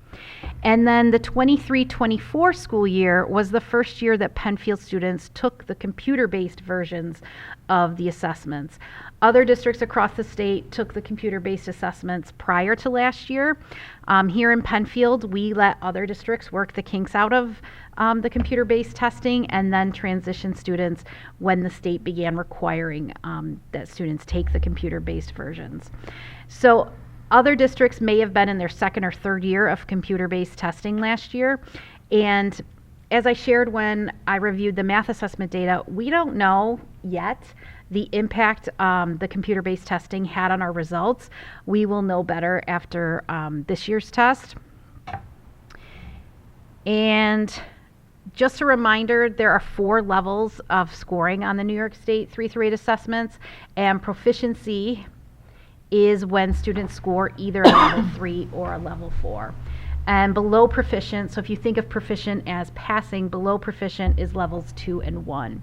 And then the 23-24 school year was the first year that Penfield students took the computer-based versions of the assessments. Other districts across the state took the computer-based assessments prior to last year. Here in Penfield, we let other districts work the kinks out of the computer-based testing and then transition students when the state began requiring that students take the computer-based versions. So other districts may have been in their second or third year of computer-based testing last year. And as I shared when I reviewed the math assessment data, we don't know yet the impact the computer-based testing had on our results. We will know better after this year's test. And just a reminder, there are 4 levels of scoring on the New York State 3 through 8 assessments, and proficiency is when students score either a level 3 or a level 4. And below proficient, so if you think of proficient as passing, below proficient is levels 2 and 1.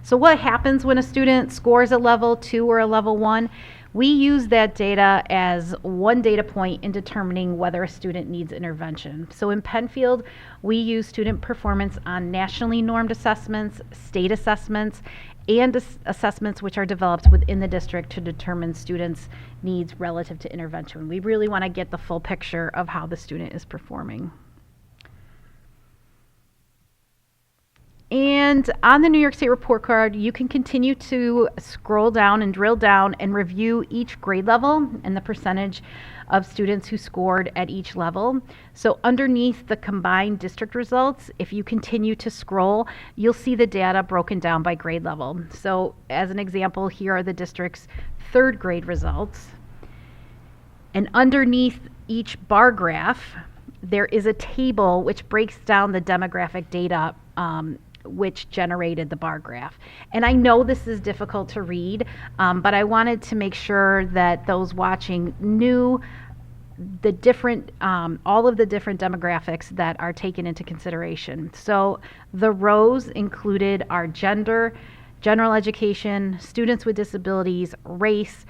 So what happens when a student scores a level 2 or a level 1? We use that data as one data point in determining whether a student needs intervention. So in Penfield, we use student performance on nationally normed assessments, state assessments, and assessments which are developed within the district to determine students' needs relative to intervention. We really want to get the full picture of how the student is performing. And on the New York State report card, you can continue to scroll down and drill down and review each grade level and the percentage of students who scored at each level. So underneath the combined district results, if you continue to scroll, you'll see the data broken down by grade level. So as an example, here are the district's 3rd grade results. And underneath each bar graph, there is a table which breaks down the demographic data which generated the bar graph. And I know this is difficult to read, but I wanted to make sure that those watching knew the different, all of the different demographics that are taken into consideration. So the rows included our gender, general education, students with disabilities, race,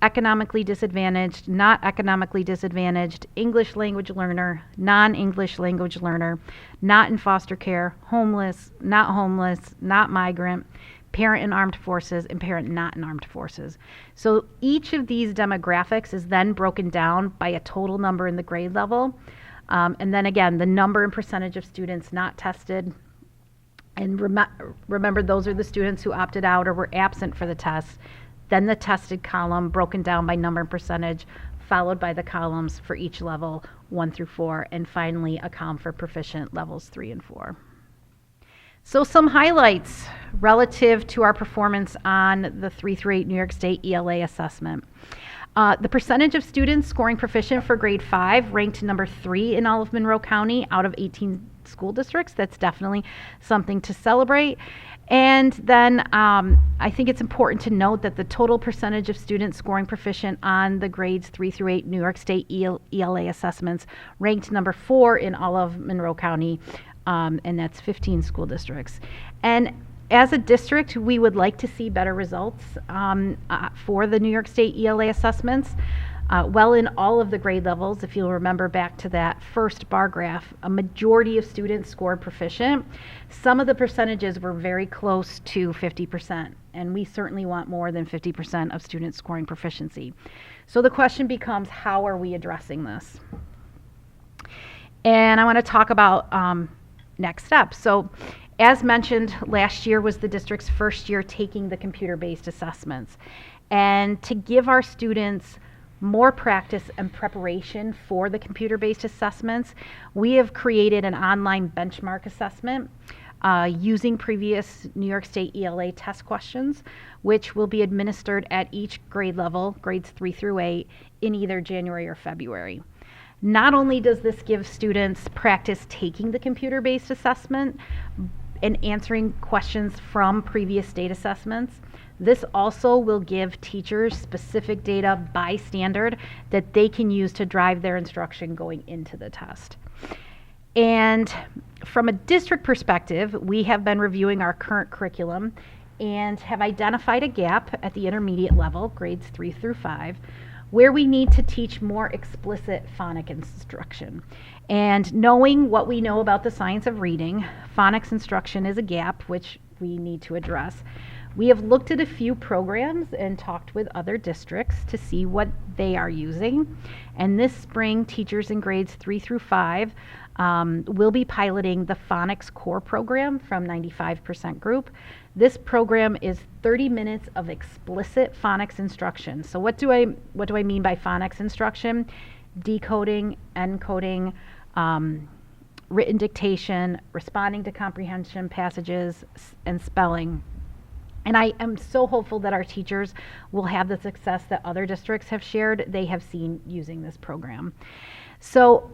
economically disadvantaged, not economically disadvantaged, English language learner, non-English language learner, not in foster care, homeless, not migrant, parent in armed forces, and parent not in armed forces. So each of these demographics is then broken down by a total number in the grade level. And then again, the number and percentage of students not tested. And remember, those are the students who opted out or were absent for the test. Then the tested column broken down by number and percentage, followed by the columns for each level 1 through 4, and finally a column for proficient levels 3 and 4. So some highlights relative to our performance on the 3 through 8 New York State ELA assessment. The percentage of students scoring proficient for grade 5 ranked number 3 in all of Monroe County out of 18 school districts. That's definitely something to celebrate. And then I think it's important to note that the total percentage of students scoring proficient on the grades 3 through 8 New York State ELA assessments ranked number 4 in all of Monroe County, and that's 15 school districts. And as a district, we would like to see better results for the New York State ELA assessments. Well, in all of the grade levels, if you'll remember back to that first bar graph, a majority of students scored proficient. Some of the percentages were very close to 50%, and we certainly want more than 50% of students scoring proficiency. So the question becomes, how are we addressing this? And I want to talk about next steps. So as mentioned, last year was the district's first year taking the computer-based assessments. And to give our students more practice and preparation for the computer-based assessments, we have created an online benchmark assessment using previous New York State ELA test questions, which will be administered at each grade level, grades 3 through 8, in either January or February. Not only does this give students practice taking the computer-based assessment and answering questions from previous state assessments, this also will give teachers specific data by standard that they can use to drive their instruction going into the test. And from a district perspective, we have been reviewing our current curriculum and have identified a gap at the intermediate level, grades 3 through 5, where we need to teach more explicit phonics instruction. And knowing what we know about the science of reading, phonics instruction is a gap which we need to address. We have looked at a few programs and talked with other districts to see what they are using. And this spring, teachers in grades 3 through 5 will be piloting the Phonics Core program from 95% Group. This program is 30 minutes of explicit phonics instruction. So what do I mean by phonics instruction? Decoding, encoding, written dictation, responding to comprehension passages, and spelling. And I am so hopeful that our teachers will have the success that other districts have shared they have seen using this program. So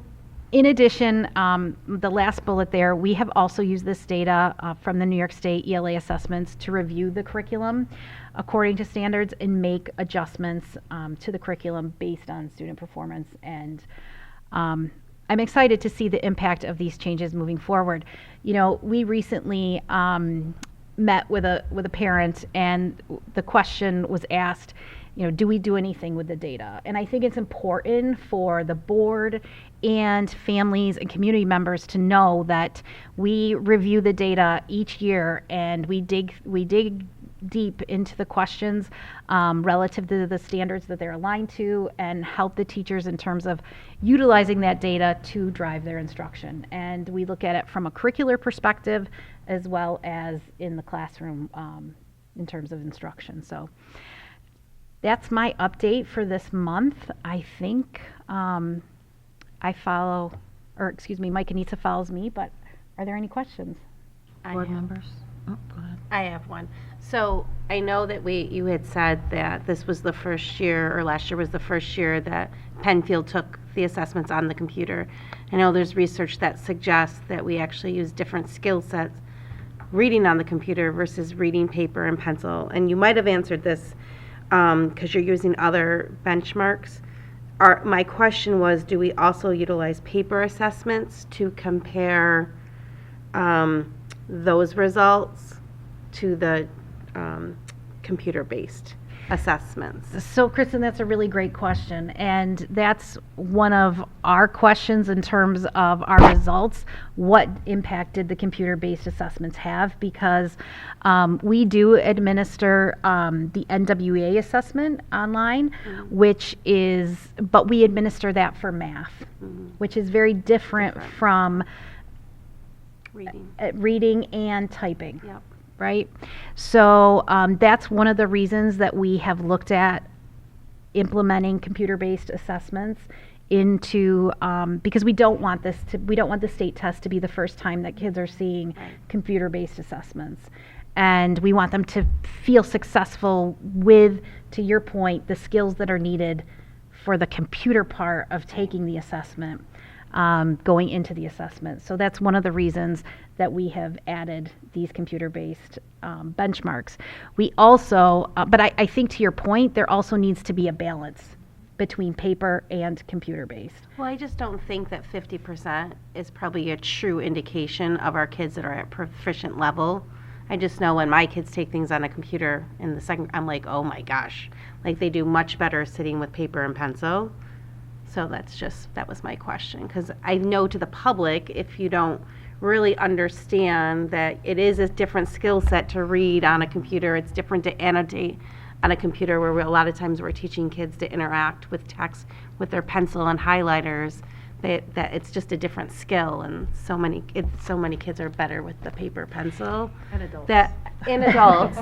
in addition, the last bullet there, we have also used this data from the New York State ELA assessments to review the curriculum according to standards and make adjustments to the curriculum based on student performance. And I'm excited to see the impact of these changes moving forward. You know, we recently met with a parent, and the question was asked, you know, do we do anything with the data? And I think it's important for the board and families and community members to know that we review the data each year, and we dig deep into the questions relative to the standards that they're aligned to, and help the teachers in terms of utilizing that data to drive their instruction. And we look at it from a curricular perspective as well as in the classroom in terms of instruction. So that's my update for this month. I think Maycanitza follows me, but are there any questions? Board members? Oh, go ahead. I have one. So I know that you had said that this was the first year, or last year was the first year that Penfield took the assessments on the computer. I know there's research that suggests that we actually use different skill sets reading on the computer versus reading paper and pencil. And you might have answered this because you're using other benchmarks. My question was, do we also utilize paper assessments to compare those results to the computer-based assessments? So, Kristen, that's a really great question, and that's one of our questions in terms of our results. What impact did the computer-based assessments have? Because we do administer the NWEA assessment online, but we administer that for math, which is very different from reading and typing. Yep. Right? So that's one of the reasons that we have looked at implementing computer-based assessments into because we don't want the state test to be the first time that kids are seeing computer-based assessments. And we want them to feel successful with, to your point, the skills that are needed for the computer part of taking the assessment. Going into the assessment. So that's one of the reasons that we have added these computer-based benchmarks. We also, but I think to your point, there also needs to be a balance between paper and computer-based. Well, I just don't think that 50% is probably a true indication of our kids that are at proficient level. I just know when my kids take things on a computer in the second, I'm like, oh my gosh, like they do much better sitting with paper and pencil. So that was my question. Because I know to the public, if you don't really understand that it is a different skill set to read on a computer, it's different to annotate on a computer, where a lot of times we're teaching kids to interact with text with their pencil and highlighters, that it's just a different skill, and so many kids are better with the paper pencil. And adults.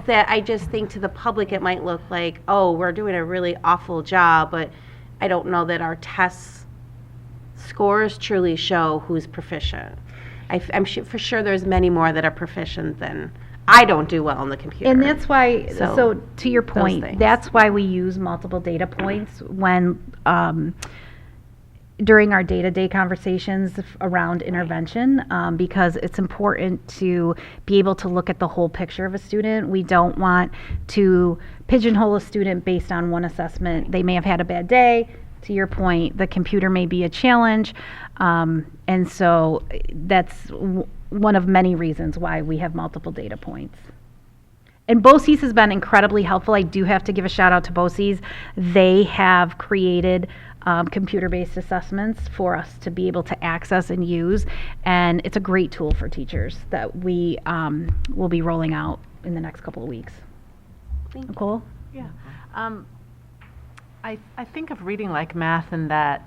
That I just think to the public it might look like, oh, we're doing a really awful job, but I don't know that our test scores truly show who's proficient. I'm for sure there's many more that are proficient than I don't do well on the computer. And that's why, so to your those point, things. that's why we use multiple data points when, during our day-to-day conversations around intervention, because it's important to be able to look at the whole picture of a student. We don't want to pigeonhole a student based on one assessment. They may have had a bad day. To your point, the computer may be a challenge. And so that's one of many reasons why we have multiple data points. And BOCES has been incredibly helpful. I do have to give a shout out to BOCES. They have created computer-based assessments for us to be able to access and use. And it's a great tool for teachers that we will be rolling out in the next couple of weeks. Nicole? Yeah. I think of reading like math in that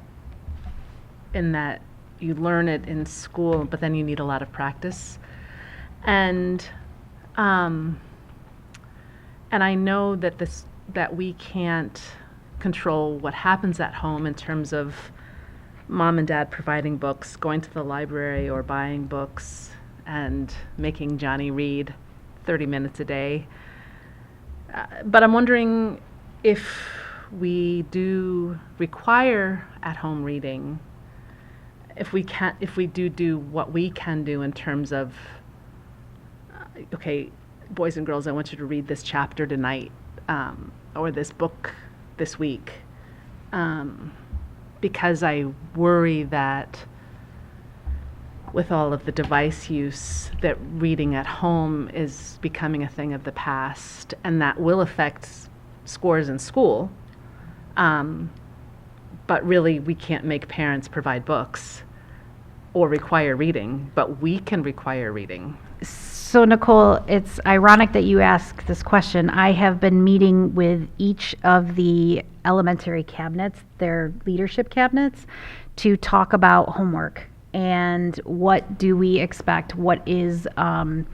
you learn it in school, but then you need a lot of practice. And I know that we can't control what happens at home in terms of mom and dad providing books, going to the library or buying books and making Johnny read 30 minutes a day. But I'm wondering if we do require at-home reading, if we do what we can do in terms of, okay, boys and girls, I want you to read this chapter tonight, or this book this week, because I worry that with all of the device use, that reading at home is becoming a thing of the past, and that will affect scores in school. But really, we can't make parents provide books or require reading, but we can require reading. So Nicole, it's ironic that you ask this question. I have been meeting with each of the elementary cabinets, their leadership cabinets, to talk about homework and what do we expect, what are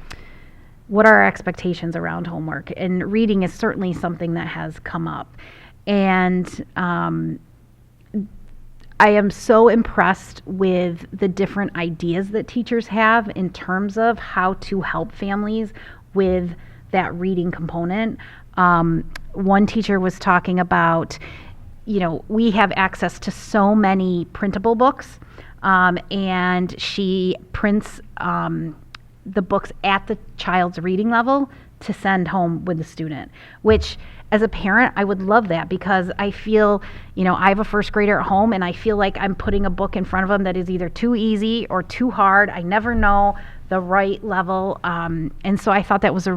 our expectations around homework. And reading is certainly something that has come up. And I am so impressed with the different ideas that teachers have in terms of how to help families with that reading component. One teacher was talking about, we have access to so many printable books, and she prints the books at the child's reading level to send home with the student, which as a parent, I would love that, because I feel, I have a first grader at home and I feel like I'm putting a book in front of them that is either too easy or too hard. I never know the right level. And so I thought that was a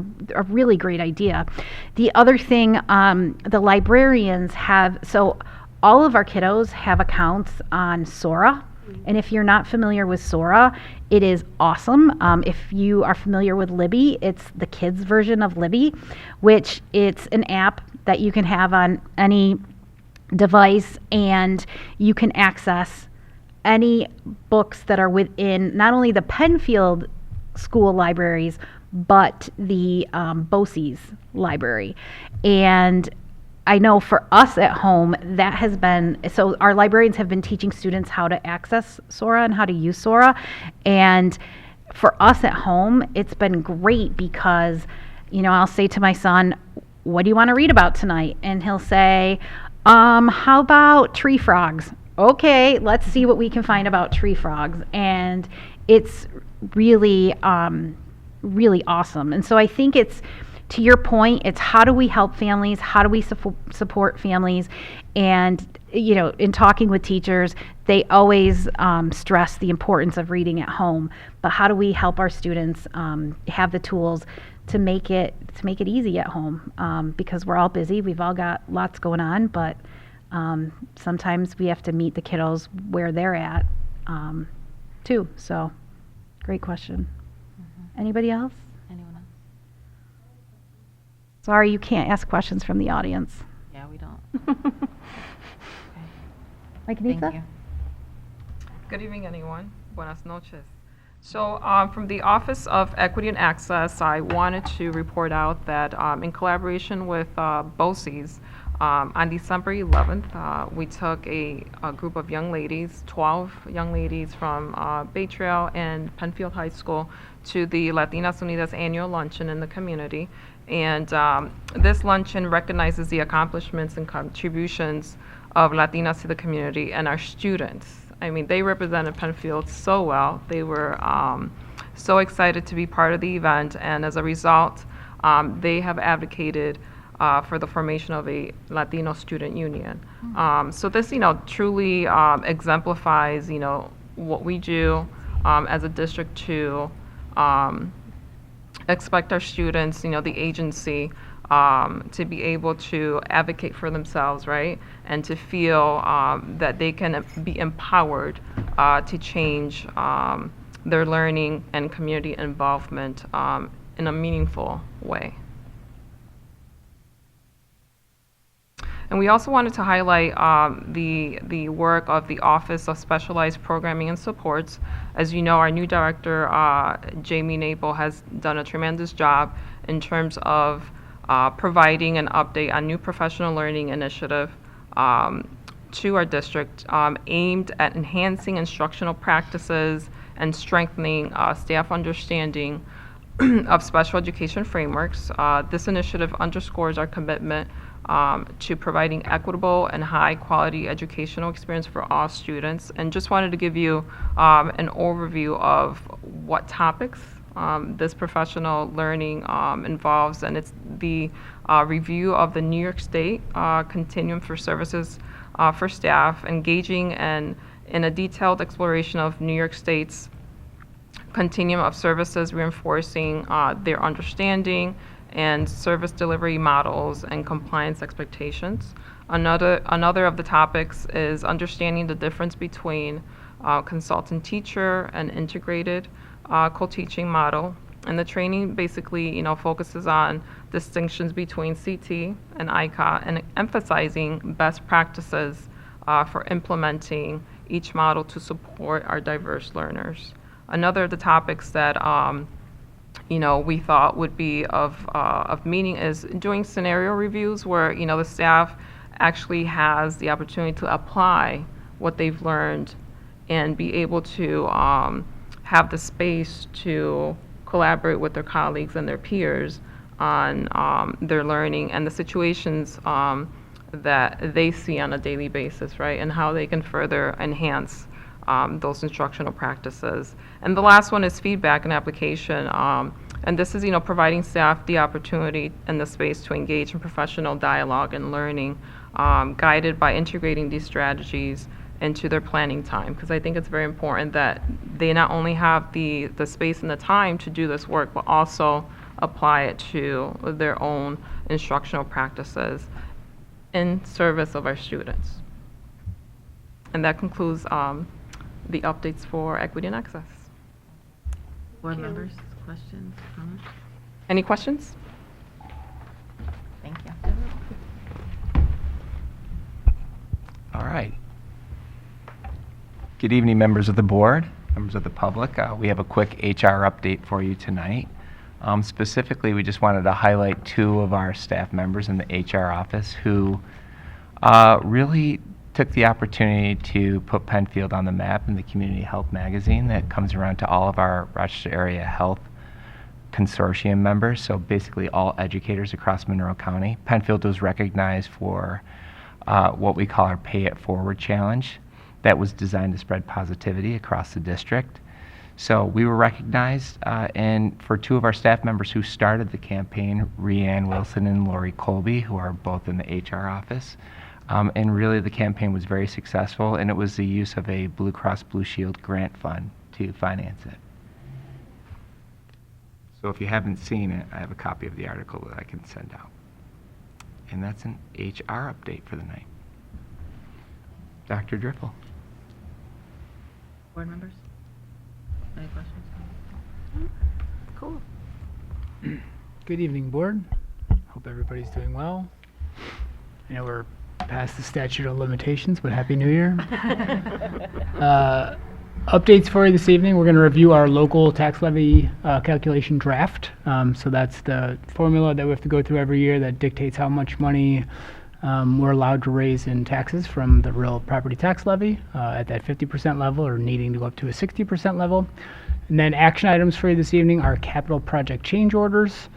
really great idea. The other thing, the librarians have, so all of our kiddos have accounts on Sora. And if you're not familiar with Sora, it is awesome. If you are familiar with Libby, it's the kids' version of Libby, which it's an app that you can have on any device, and you can access any books that are within not only the Penfield school libraries, but the BOCES library. And I know for us at home, that has been, so our librarians have been teaching students how to access Sora and how to use Sora. And for us at home, it's been great because, I'll say to my son, what do you want to read about tonight? And he'll say, how about tree frogs? Okay, let's see what we can find about tree frogs. And it's really, really awesome. And so I think it's, to your point, it's how do we help families? How do we support families? And, in talking with teachers, they always stress the importance of reading at home, but how do we help our students have the tools to make it easy at home? Because we're all busy, we've all got lots going on, but sometimes we have to meet the kiddos where they're at too. So, great question. Anybody else? Anyone else? Sorry, you can't ask questions from the audience. Yeah, we don't. Maycanitza? Thank you. Good evening, everyone. Buenas noches. So from the Office of Equity and Access, I wanted to report out that in collaboration with BOCES, on December 11th, we took a group of young ladies, 12 young ladies from Bay Trail and Penfield High School to the Latinas Unidas annual luncheon in the community. And this luncheon recognizes the accomplishments and contributions of Latinas to the community and our students. I mean, they represented Penfield so well. They were so excited to be part of the event, and as a result, they have advocated for the formation of a Latino student union. So this, truly exemplifies, what we do as a district to expect our students, the agency, to be able to advocate for themselves, right? And to feel that they can be empowered to change their learning and community involvement in a meaningful way. And we also wanted to highlight the work of the Office of Specialized Programming and Supports. As you know, our new director, Jamie Naple, has done a tremendous job in terms of providing an update on new professional learning initiative to our district aimed at enhancing instructional practices and strengthening staff understanding of special education frameworks. This initiative underscores our commitment to providing equitable and high quality educational experience for all students, and just wanted to give you an overview of what topics this professional learning involves, and it's the review of the New York State Continuum for Services for Staff, engaging in a detailed exploration of New York State's continuum of services, reinforcing their understanding and service delivery models and compliance expectations. Another of the topics is understanding the difference between consultant teacher and integrated co-teaching model. And the training basically, focuses on distinctions between CT and ICA and emphasizing best practices for implementing each model to support our diverse learners. Another of the topics that we thought would be of meaning is doing scenario reviews where, the staff actually has the opportunity to apply what they've learned and be able to have the space to collaborate with their colleagues and their peers on their learning and the situations that they see on a daily basis, right? And how they can further enhance those instructional practices. And the last one is feedback and application. And this is, providing staff the opportunity and the space to engage in professional dialogue and learning, guided by integrating these strategies into their planning time. Because I think it's very important that they not only have the space and the time to do this work, but also apply it to their own instructional practices in service of our students. And that concludes the updates for Equity and Access. Board members, questions, comments? Any questions? Thank you. All right. Good evening, members of the board, members of the public. We have a quick HR update for you tonight. Specifically, we just wanted to highlight two of our staff members in the HR office who really took the opportunity to put Penfield on the map in the Community Health magazine that comes around to all of our Rochester Area Health Consortium members, so basically all educators across Monroe County. Penfield was recognized for what we call our Pay It Forward Challenge that was designed to spread positivity across the district. So we were recognized, and for two of our staff members who started the campaign, Rhianne Wilson and Lori Colby, who are both in the HR office, And really the campaign was very successful, and it was the use of a Blue Cross Blue Shield grant fund to finance it. So if you haven't seen it, I have a copy of the article that I can send out. And that's an HR update for the night. Dr. Driffill. Board members? Any questions? Cool. Good evening, board. Hope everybody's doing well. I know we're past the statute of limitations, but Happy New Year. Updates for you this evening. We're going to review our local tax levy calculation draft. So that's the formula that we have to go through every year that dictates how much money we're allowed to raise in taxes from the real property tax levy at that 50% level, or needing to go up to a 60% level. And then action items for you this evening are capital project change orders,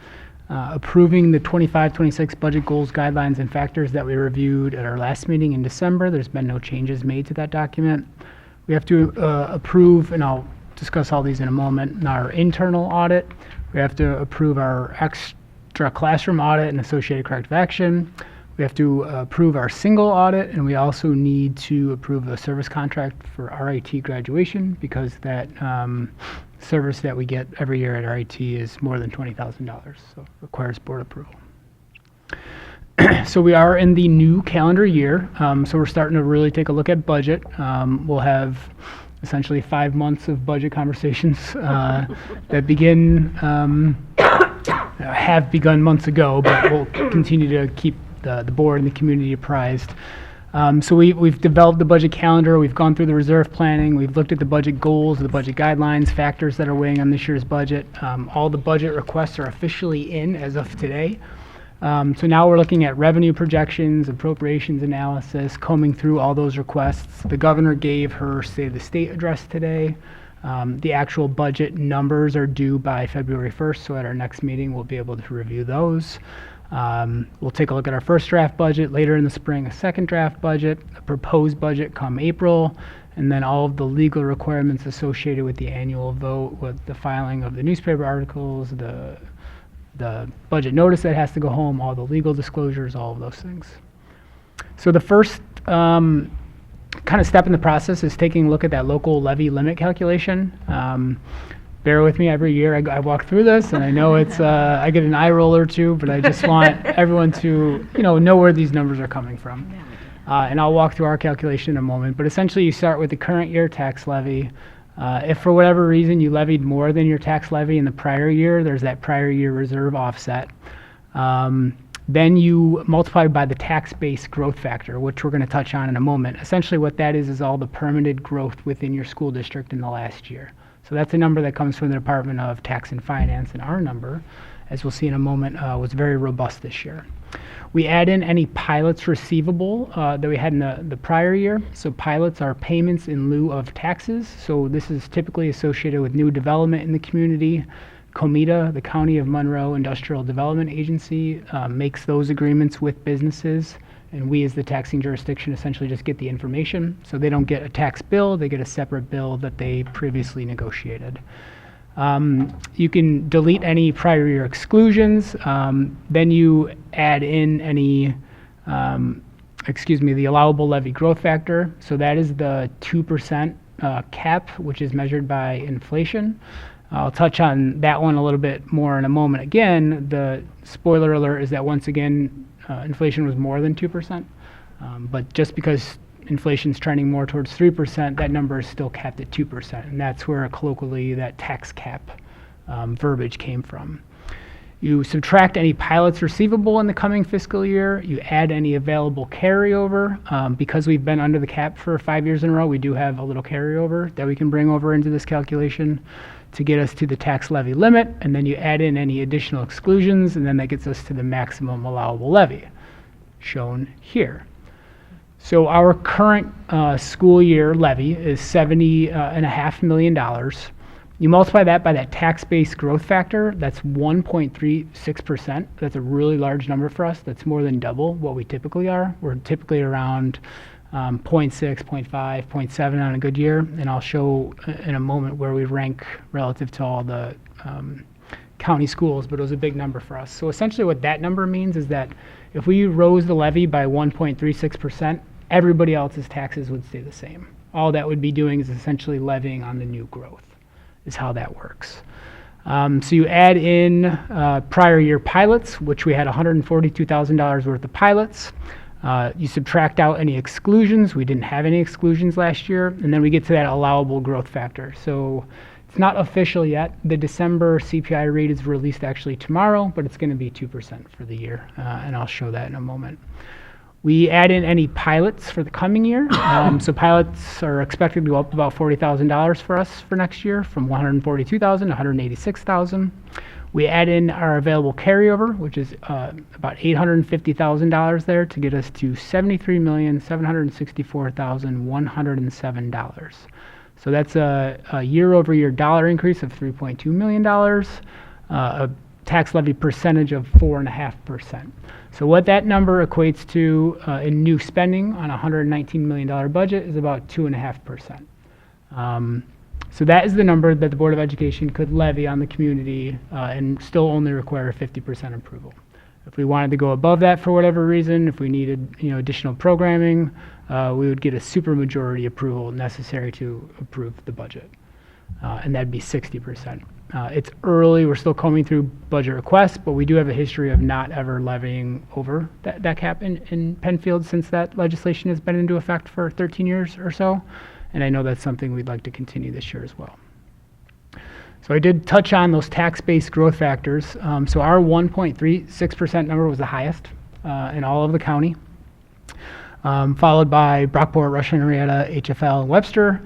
approving the 25-26 budget goals, guidelines, and factors that we reviewed at our last meeting in December. There's been no changes made to that document. We have to approve, and I'll discuss all these in a moment, our internal audit. We have to approve our extra classroom audit and associated corrective action. We have to approve our single audit, and we also need to approve a service contract for RIT graduation, because that service that we get every year at RIT is more than $20,000, so it requires board approval. So we are in the new calendar year, so we're starting to really take a look at budget. We'll have essentially 5 months of budget conversations that begin, have begun months ago, but we'll continue to keep the board and the community apprised. So we've developed the budget calendar, we've gone through the reserve planning, we've looked at the budget goals, the budget guidelines, factors that are weighing on this year's budget. All the budget requests are officially in as of today. So now we're looking at revenue projections, appropriations analysis, combing through all those requests. The governor gave her State of the State address today. The actual budget numbers are due by February 1st, so at our next meeting we'll be able to review those. We'll take a look at our first draft budget, later in the spring a second draft budget, a proposed budget come April, and then all of the legal requirements associated with the annual vote, with the filing of the newspaper articles, the budget notice that has to go home, all the legal disclosures, all of those things. So the first kind of step in the process is taking a look at that local levy limit calculation. Bear with me, every year I walk through this, and I know it's I get an eye roll or two, but I just want everyone to know where these numbers are coming from. And I'll walk through our calculation in a moment, but essentially you start with the current year tax levy. If for whatever reason you levied more than your tax levy in the prior year, there's that prior year reserve offset. Then you multiply by the tax base growth factor, which we're going to touch on in a moment. Essentially what that is all the permitted growth within your school district in the last year. So that's a number that comes from the Department of Tax and Finance, and our number, as we'll see in a moment, was very robust this year. We add in any pilots receivable that we had in the prior year. So pilots are payments in lieu of taxes. So this is typically associated with new development in the community. COMITA, the County of Monroe Industrial Development Agency, makes those agreements with businesses, and we as the taxing jurisdiction essentially just get the information. So they don't get a tax bill, they get a separate bill that they previously negotiated. You can delete any prior year exclusions. Then you add in any, the allowable levy growth factor. So that is the 2% cap, which is measured by inflation. I'll touch on that one a little bit more in a moment. Again, the spoiler alert is that once again, inflation was more than 2%. But just because inflation's trending more towards 3%, that number is still capped at 2%, and that's where colloquially that tax cap verbiage came from. You subtract any pilots receivable in the coming fiscal year, you add any available carryover. Because we've been under the cap for 5 years in a row, we do have a little carryover that we can bring over into this calculation to get us to the tax levy limit, and then you add in any additional exclusions, and then that gets us to the maximum allowable levy, shown here. So our current school year levy is $70.5 million. You multiply that by that tax base growth factor, that's 1.36%. That's a really large number for us. That's more than double what we typically are. We're typically around 0.6, 0.5, 0.7 on a good year, and I'll show in a moment where we rank relative to all the county schools, but it was a big number for us. So essentially what that number means is that if we rose the levy by 1.36%, everybody else's taxes would stay the same. All that would be doing is essentially levying on the new growth, is how that works. So you add in prior year pilots, which we had $142,000 worth of pilots. You subtract out any exclusions. We didn't have any exclusions last year. And then we get to that allowable growth factor. So it's not official yet. The December CPI rate is released actually tomorrow, but it's going to be 2% for the year. And I'll show that in a moment. We add in any pilots for the coming year. So pilots are expected to go up about $40,000 for us for next year, from $142,000 to $186,000. We add in our available carryover, which is about $850,000 there to get us to $73,764,107. So that's a year-over-year dollar increase of $3.2 million, a tax levy percentage of 4.5%. So what that number equates to in new spending on a $119 million budget is about 2.5%. So that is the number that the Board of Education could levy on the community and still only require 50% approval. If we wanted to go above that for whatever reason, if we needed additional programming, we would get a supermajority approval necessary to approve the budget, and that'd be 60%. It's early, we're still combing through budget requests, but we do have a history of not ever levying over that cap in Penfield since that legislation has been into effect for 13 years or so, and I know that's something we'd like to continue this year as well. So I did touch on those tax-based growth factors. So our 1.36% number was the highest in all of the county, followed by Brockport, Rush Henrietta, HFL, and Webster.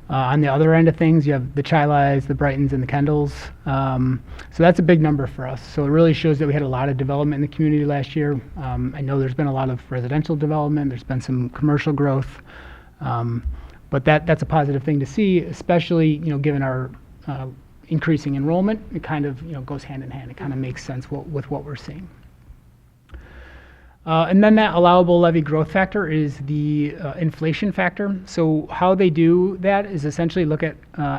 On the other end of things, you have the Chilais, the Brightons, and the Kendalls. So that's a big number for us. So it really shows that we had a lot of development in the community last year. I know there's been a lot of residential development. There's been some commercial growth. But that's a positive thing to see, especially given our increasing enrollment. It kind of goes hand in hand. It kind of makes sense with what we're seeing. And then that allowable levy growth factor is the inflation factor. So how they do that is essentially look at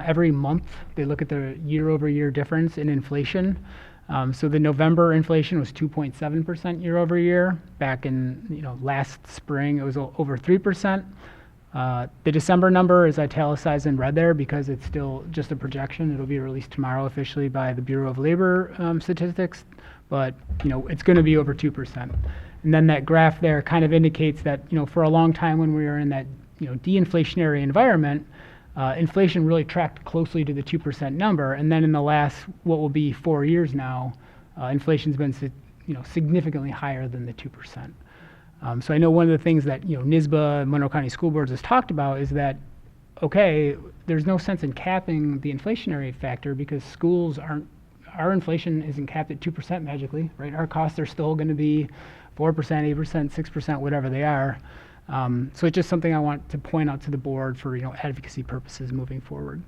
every month. They look at the year-over-year difference in inflation. So the November inflation was 2.7% year-over-year. Back in last spring, it was over 3%. The December number is italicized in red there because it's still just a projection. It'll be released tomorrow officially by the Bureau of Labor Statistics, but it's going to be over 2%. And then that graph there kind of indicates that for a long time when we were in that de-inflationary environment, inflation really tracked closely to the 2% number. And then in the last what will be 4 years now, inflation's been significantly higher than the 2%. So I know one of the things that NYSBA and Monroe County School Boards has talked about is that, okay, there's no sense in capping the inflationary factor because schools our inflation isn't capped at 2% magically, right? Our costs are still going to be 4%, 8%, 6%, whatever they are. So it's just something I want to point out to the board for advocacy purposes moving forward.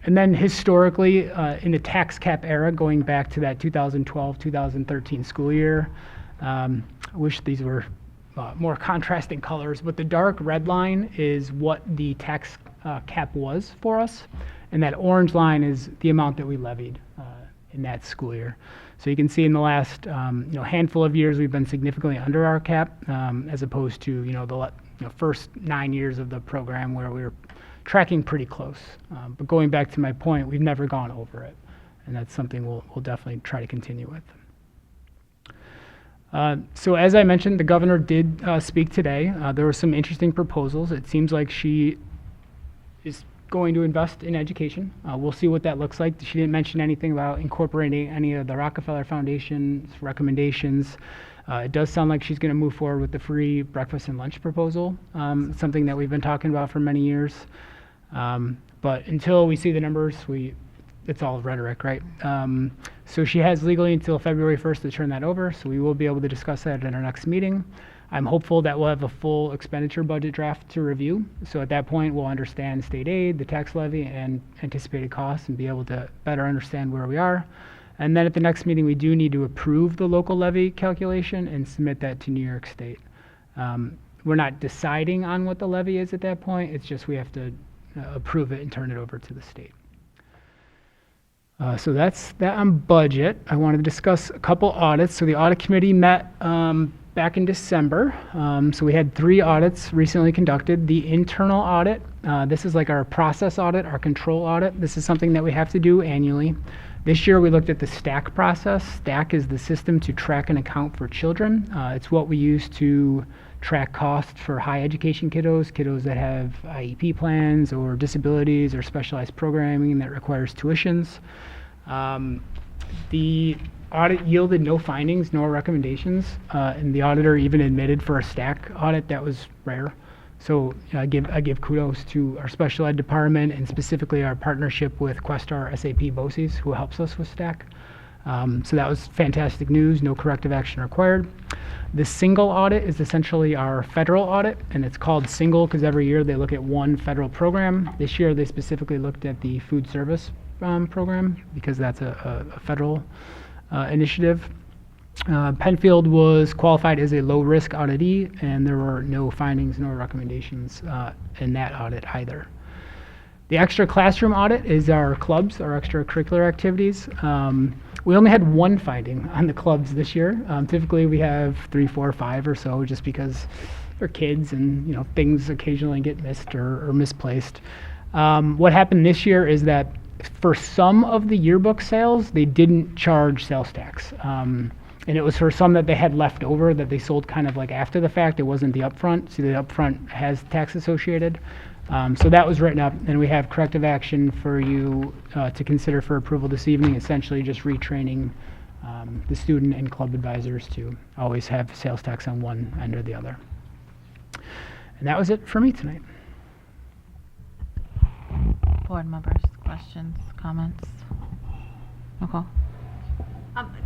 And then historically, in the tax cap era, going back to that 2012-2013 school year, I wish these were more contrasting colors, but the dark red line is what the tax cap was for us, and that orange line is the amount that we levied in that school year. So you can see in the last handful of years we've been significantly under our cap, as opposed to the first 9 years of the program where we were tracking pretty close. But going back to my point, we've never gone over it, and that's something we'll definitely try to continue with. So as I mentioned, the governor did speak today. There were some interesting proposals. It seems like she is going to invest in education. We'll see what that looks like. She didn't mention anything about incorporating any of the Rockefeller Foundation's recommendations. It does sound like she's going to move forward with the free breakfast and lunch proposal, something that we've been talking about for many years. But until we see the numbers, it's all rhetoric, right? So she has legally until February 1st to turn that over, so we will be able to discuss that at our next meeting. I'm hopeful that we'll have a full expenditure budget draft to review. So at that point, we'll understand state aid, the tax levy, and anticipated costs and be able to better understand where we are. And then at the next meeting, we do need to approve the local levy calculation and submit that to New York State. We're not deciding on what the levy is at that point. It's just we have to approve it and turn it over to the state. So that's that on budget. I wanted to discuss a couple audits. So the audit committee met back in December. So we had 3 audits recently conducted. The internal audit, this is like our process audit, our control audit. This is something that we have to do annually. This year we looked at the STAC process. STAC is the system to track and account for children. It's what we use to track costs for high education kiddos that have IEP plans or disabilities or specialized programming that requires tuitions. The audit yielded no findings nor recommendations, and the auditor even admitted for a STAC audit that was rare. So I give kudos to our special ed department and specifically our partnership with Questar SAP BOCES, who helps us with STAC. So that was fantastic news, no corrective action required. The single audit is essentially our federal audit, and it's called single because every year they look at one federal program. This year they specifically looked at the food service program because that's a federal initiative. Penfield was qualified as a low-risk auditee, and there were no findings nor recommendations in that audit either. The extra classroom audit is our clubs, our extracurricular activities. We only had 1 finding on the clubs this year. Typically we have 3, 4, 5 or so just because they're kids and things occasionally get missed or misplaced. What happened this year is that for some of the yearbook sales, they didn't charge sales tax. And it was for some that they had left over that they sold kind of like after the fact. It wasn't the upfront. So the upfront has tax associated. So that was written up, and we have corrective action for you to consider for approval this evening, essentially just retraining the student and club advisors to always have sales tax on one end or the other. And that was it for me tonight. Board members, questions, comments? Nicole?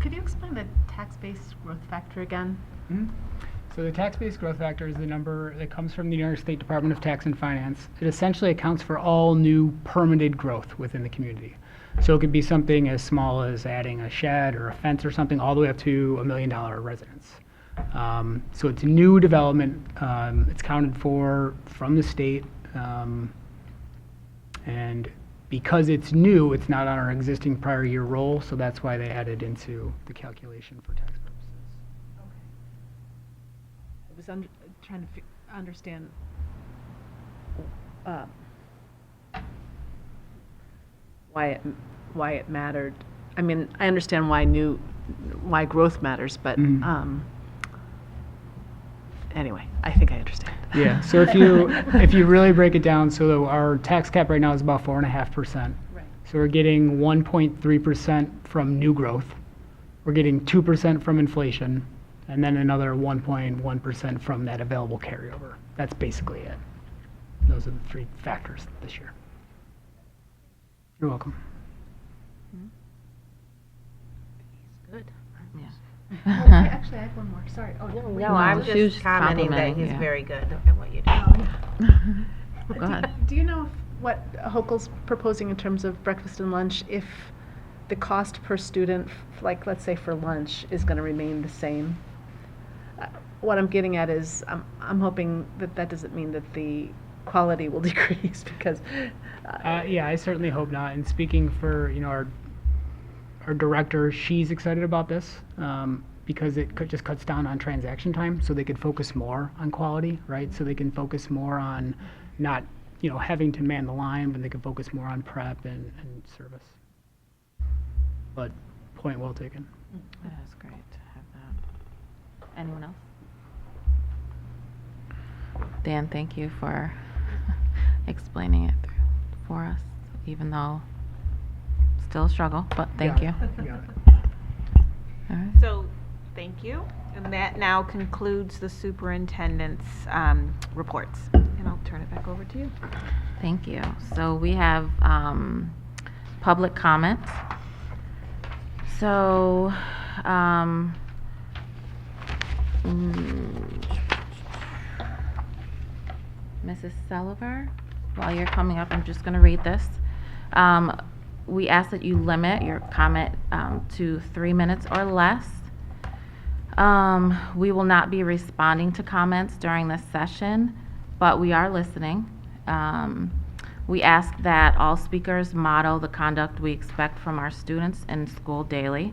Could you explain the tax-based growth factor again? Mm-hmm. So the tax-based growth factor is the number that comes from the New York State Department of Tax and Finance. It essentially accounts for all new permitted growth within the community. So it could be something as small as adding a shed or a fence or something all the way up to $1 million residence. So it's new development. It's counted for from the state. And because it's new, it's not on our existing prior year roll, so that's why they added into the calculation for tax purposes. I was trying to understand why it mattered. I mean, I understand why growth matters, but anyway, I think I understand. Yeah. So if you really break it down, so our tax cap right now is about 4.5%. Right. So we're getting 1.3% from new growth. We're getting 2% from inflation, and then another 1.1% from that available carryover. That's basically it. Those are the 3 factors this year. You're welcome. Good. Yeah. Actually, I have one more. Sorry. Oh, No, I'm she was just commenting that complimenting, he's yeah. very good at what you do. Go ahead. Do you know what Hochul's proposing in terms of breakfast and lunch, if the cost per student, like let's say for lunch, is going to remain the same? What I'm getting at is I'm hoping that doesn't mean that the quality will decrease because. Yeah, I certainly hope not. And speaking for our director, she's excited about this because it just cuts down on transaction time, so they could focus more on quality, right? So they can focus more on not having to man the line, but they can focus more on prep and service. But point well taken. That is great to have that. Anyone else? Dan, thank you for explaining it for us, even though still a struggle, but thank you. Yeah. All right. So, thank you. And that now concludes the superintendent's reports. And I'll turn it back over to you. Thank you. So we have public comment. So, Mrs. Sullivan, while you're coming up, I'm just going to read this. We ask that you limit your comment to 3 minutes or less. We will not be responding to comments during this session, but we are listening. We ask that all speakers model the conduct we expect from our students in school daily.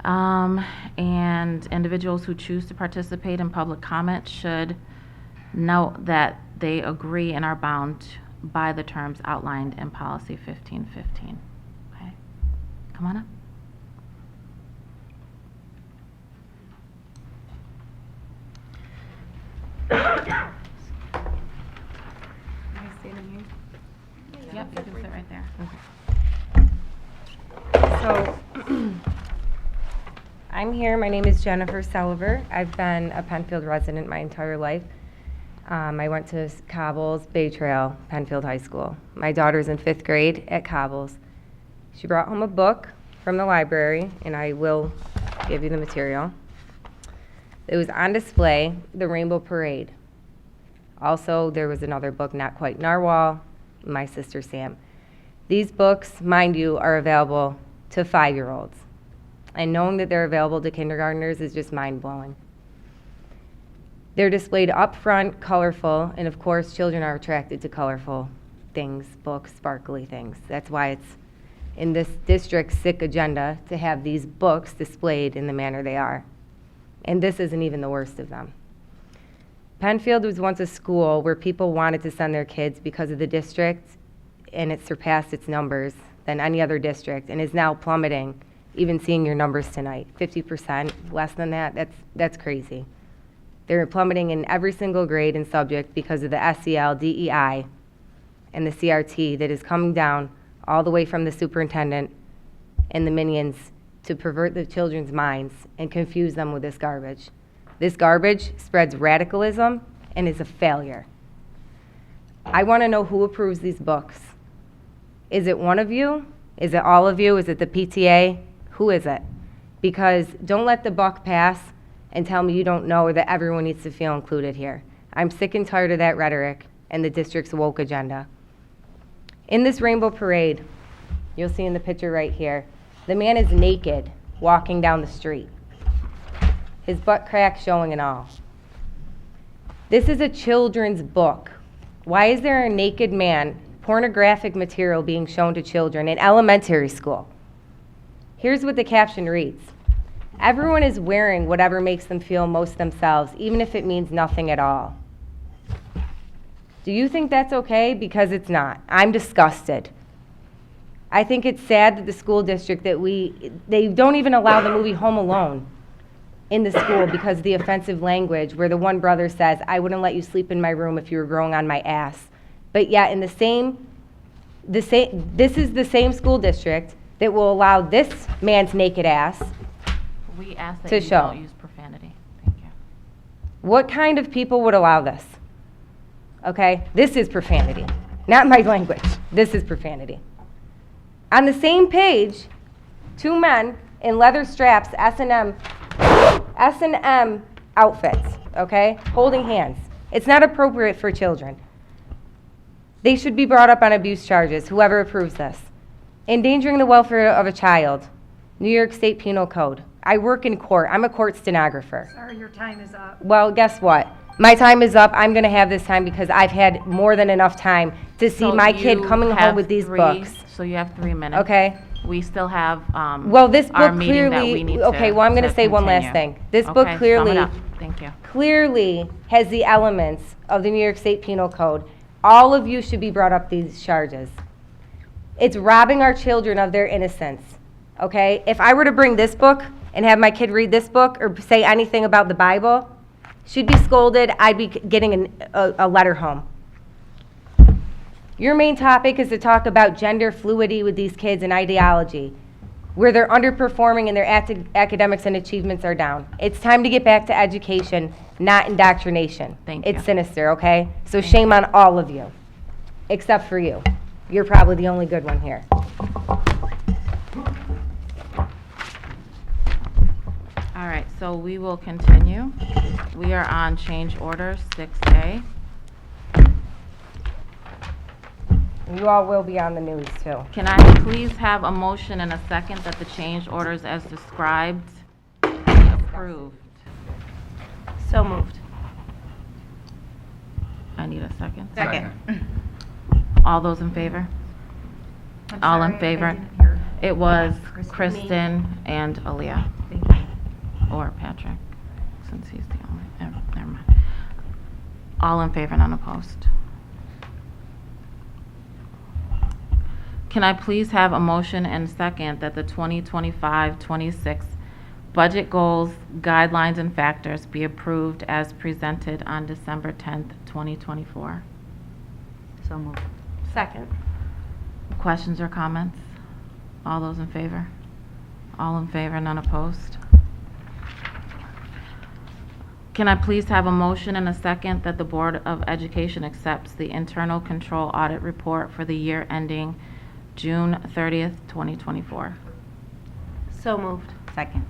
And individuals who choose to participate in public comment should note that they agree and are bound by the terms outlined in policy 1515. Okay, come on up. Yep, you can sit right there. So, I'm here. My name is Jennifer Selver. I've been a Penfield resident my entire life. I went to Cobbles, Bay Trail, Penfield High School. My daughter's in 5th grade at Cobbles. She brought home a book from the library, and I will give you the material. It was on display, The Rainbow Parade. Also, there was another book, Not Quite Narwhal, My Sister Sam. These books, mind you, are available to 5-year-olds. And knowing that they're available to kindergartners is just mind-blowing. They're displayed up front, colorful, and of course, children are attracted to colorful things, books, sparkly things. That's why it's in this district's SIC agenda to have these books displayed in the manner they are. And this isn't even the worst of them. Penfield was once a school where people wanted to send their kids because of the district, and it surpassed its numbers than any other district, and is now plummeting. Even seeing your numbers tonight, 50%, less than that, that's crazy. They're plummeting in every single grade and subject because of the SEL, DEI, and the CRT that is coming down all the way from the superintendent and the minions to pervert the children's minds and confuse them with this garbage. This garbage spreads radicalism and is a failure. I want to know who approves these books. Is it one of you? Is it all of you? Is it the PTA? Who is it? Because don't let the buck pass and tell me you don't know or that everyone needs to feel included here. I'm sick and tired of that rhetoric and the district's woke agenda. In this rainbow parade, you'll see in the picture right here, the man is naked walking down the street. His butt crack showing and all. This is a children's book. Why is there a naked man, pornographic material being shown to children in elementary school? Here's what the caption reads. Everyone is wearing whatever makes them feel most themselves, even if it means nothing at all. Do you think that's okay? Because it's not. I'm disgusted. I think it's sad that the school district they don't even allow the movie Home Alone in the school because of the offensive language where the one brother says, I wouldn't let you sleep in my room if you were growing on my ass. But yet in this is the same school district that will allow this man's naked ass We ask that to you show. don't use profanity. Thank you. What kind of people would allow this? Okay, this is profanity, not my language. This is profanity. On the same page, 2 men in leather straps, S&M outfits, okay, holding hands. It's not appropriate for children. They should be brought up on abuse charges, whoever approves this. Endangering the welfare of a child, New York State Penal Code. I work in court. I'm a court stenographer. Sorry, your time is up. Well, guess what? My time is up. I'm going to have this time because I've had more than enough time to see So my kid you coming home have with these 3 books. So you have 3 minutes. Okay. We still have Well, this our book meeting that we clearly, need okay, well, I'm going to to say one last continue. thing. This Okay, book sum it clearly, up. Thank you. clearly has the elements of the New York State Penal Code. All of you should be brought up these charges. It's robbing our children of their innocence, okay? If I were to bring this book and have my kid read this book or say anything about the Bible, she'd be scolded. I'd be getting a letter home. Your main topic is to talk about gender fluidity with these kids and ideology, where they're underperforming and their academics and achievements are down. It's time to get back to education, not indoctrination. Thank you. It's sinister, okay? So shame on all of you, except for you. You're probably the only good one here. All right, so we will continue. We are on change orders 6A. You all will be on the news too. Can I please have a motion and a second that the change orders as described be approved? So moved. I need a second. Second. All those in favor? All in favor? It was Kristen and Aaliyah. Or Patrick, since he's the only, never mind. All in favor, none opposed. Can I please have a motion and second that the 2025-26 budget goals, guidelines, and factors be approved as presented on December 10th, 2024? So moved. Second. Questions or comments? All those in favor? All in favor, none opposed. Can I please have a motion and a second that the Board of Education accepts the internal control audit report for the year ending June 30th, 2024? So moved. Second.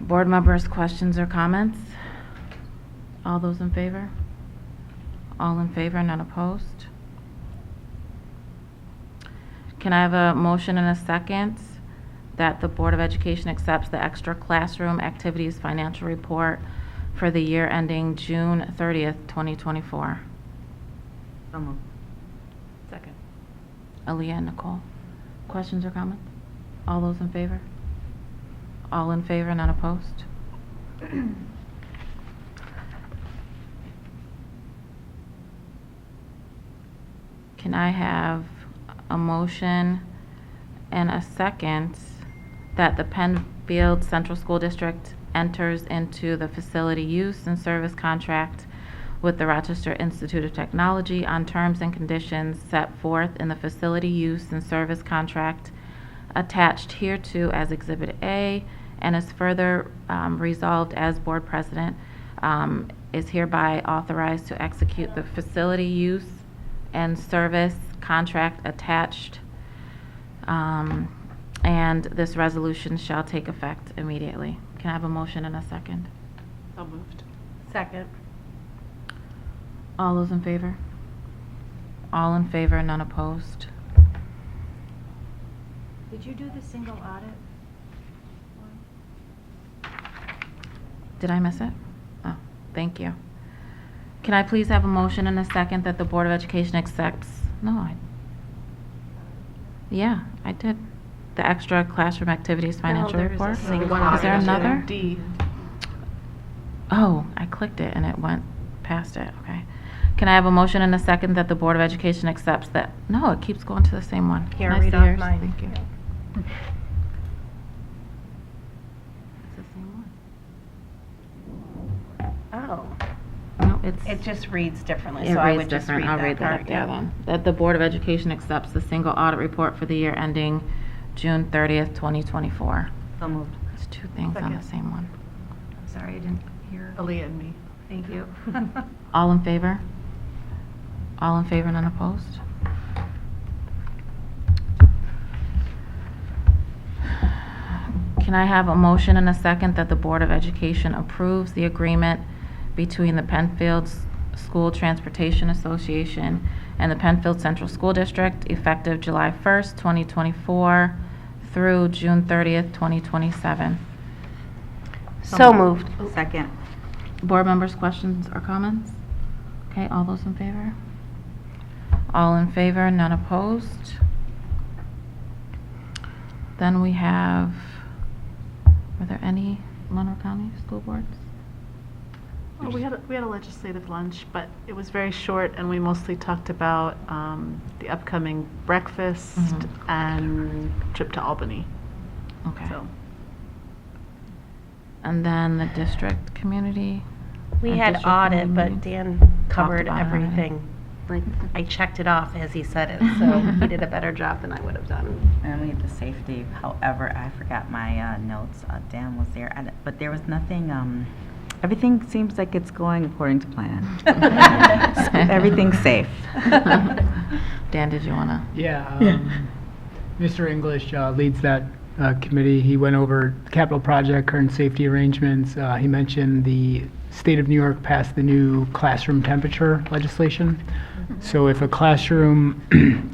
Board members, questions or comments? All those in favor? All in favor, none opposed. Can I have a motion and a second that the Board of Education accepts the extra classroom activities financial report for the year ending June 30th, 2024? So moved. Second. Aaliyah and Nicole. Questions or comments? All those in favor? All in favor, none opposed? Can I have a motion and a second that the Penfield Central School District enters into the facility use and service contract with the Rochester Institute of Technology on terms and conditions set forth in the facility use and service contract attached hereto as Exhibit A, and is further resolved as Board President is hereby authorized to execute the facility use and service contract attached, and this resolution shall take effect immediately. Can I have a motion and a second? So moved. Second. All those in favor? All in favor, none opposed. Did you do the single audit? Did I miss it? Oh, thank you. Can I please have a motion and a second that the Board of Education accepts? Yeah, I did. The extra classroom activities financial there's a report. single Is there audit. another? D. Oh, I clicked it and it went past it. Okay. Can I have a motion and a second that the Board of Education accepts that? No, it keeps going to the same one. Here, Can I read see off yours? mine. Thank you. It's the same one. Oh. No, it's. It just reads differently, It so I reads would just different. read I'll that read that part, up there yeah. then. That the Board of Education accepts the single audit report for the year ending June 30th, 2024. So moved. It's two things on the Second. same one. I'm sorry, I didn't hear. Aaliyah and me. Thank you. All in favor? All in favor, none opposed? Can I have a motion and a second that the Board of Education approves the agreement between the Penfield School Transportation Association and the Penfield Central School District effective July 1st, 2024 through June 30th, 2027? So moved. Second. Board members, questions or comments? Okay, all those in favor? All in favor, none opposed. Then we have, are there any Monroe County school boards? Well, we had a legislative lunch, but it was very short, and we mostly talked about the upcoming breakfast and trip to Albany. Okay. So And then the district community? We or had district audit, community but Dan covered about it already. everything. Like, I checked it off as he said it, so he did a better job than I would have done. And we had the safety. However, I forgot my notes. Dan was there, but there was nothing. Everything seems like it's going according to plan. Everything's safe. Dan, did you want to? Yeah. Mr. English leads that committee. He went over capital project, current safety arrangements. He mentioned the state of New York passed the new classroom temperature legislation. So if a classroom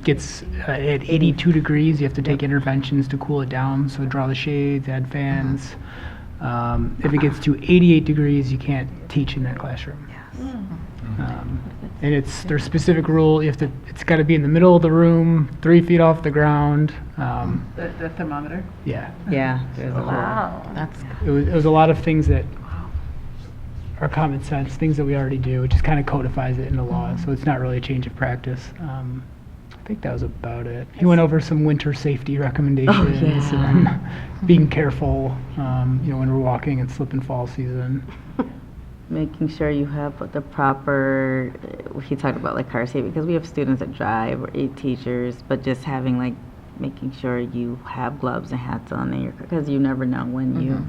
gets at 82 degrees, you have to take interventions to cool it down. So draw the shades, add fans. If it gets to 88 degrees, you can't teach in that classroom. And there's specific rule. It's got to be in the middle of the room, 3 feet off the ground. The thermometer? Yeah. Yeah, there's a lot. Wow. It was a lot of things that are common sense, things that we already do. It just kind of codifies it in the law, so it's not really a change of practice. I think that was about it. He went over some winter safety recommendations and being careful, when we're walking and slip and fall season. Making sure you have the proper, he talked about like car safety, because we have students that drive or 8 teachers, but just having making sure you have gloves and hats on there, because you never know when you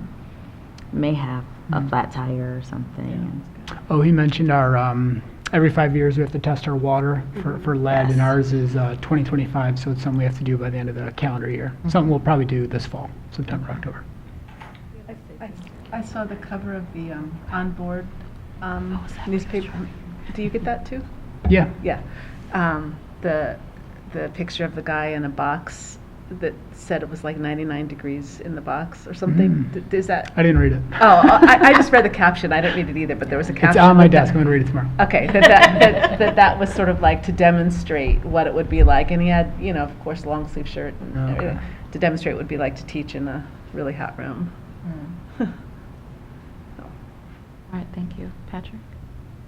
may have a flat tire or something. Oh, he mentioned our, every 5 years we have to test our water for lead, and ours is 2025, so it's something we have to do by the end of the calendar year. Something we'll probably do this fall, September, October. I saw the cover of the on-board newspaper. Do you get that too? Yeah. Yeah. The picture of the guy in a box that said it was like 99 degrees in the box or something. Is that? I didn't read it. Oh, I just read the caption. I didn't read it either, but there was a caption. It's on my desk. I'm going to read it tomorrow. Okay, that was sort of like to demonstrate what it would be like, and he had, of course, long sleeve shirt, and everything, to demonstrate what it would be like to teach in a really hot room. All right, thank you. Patrick?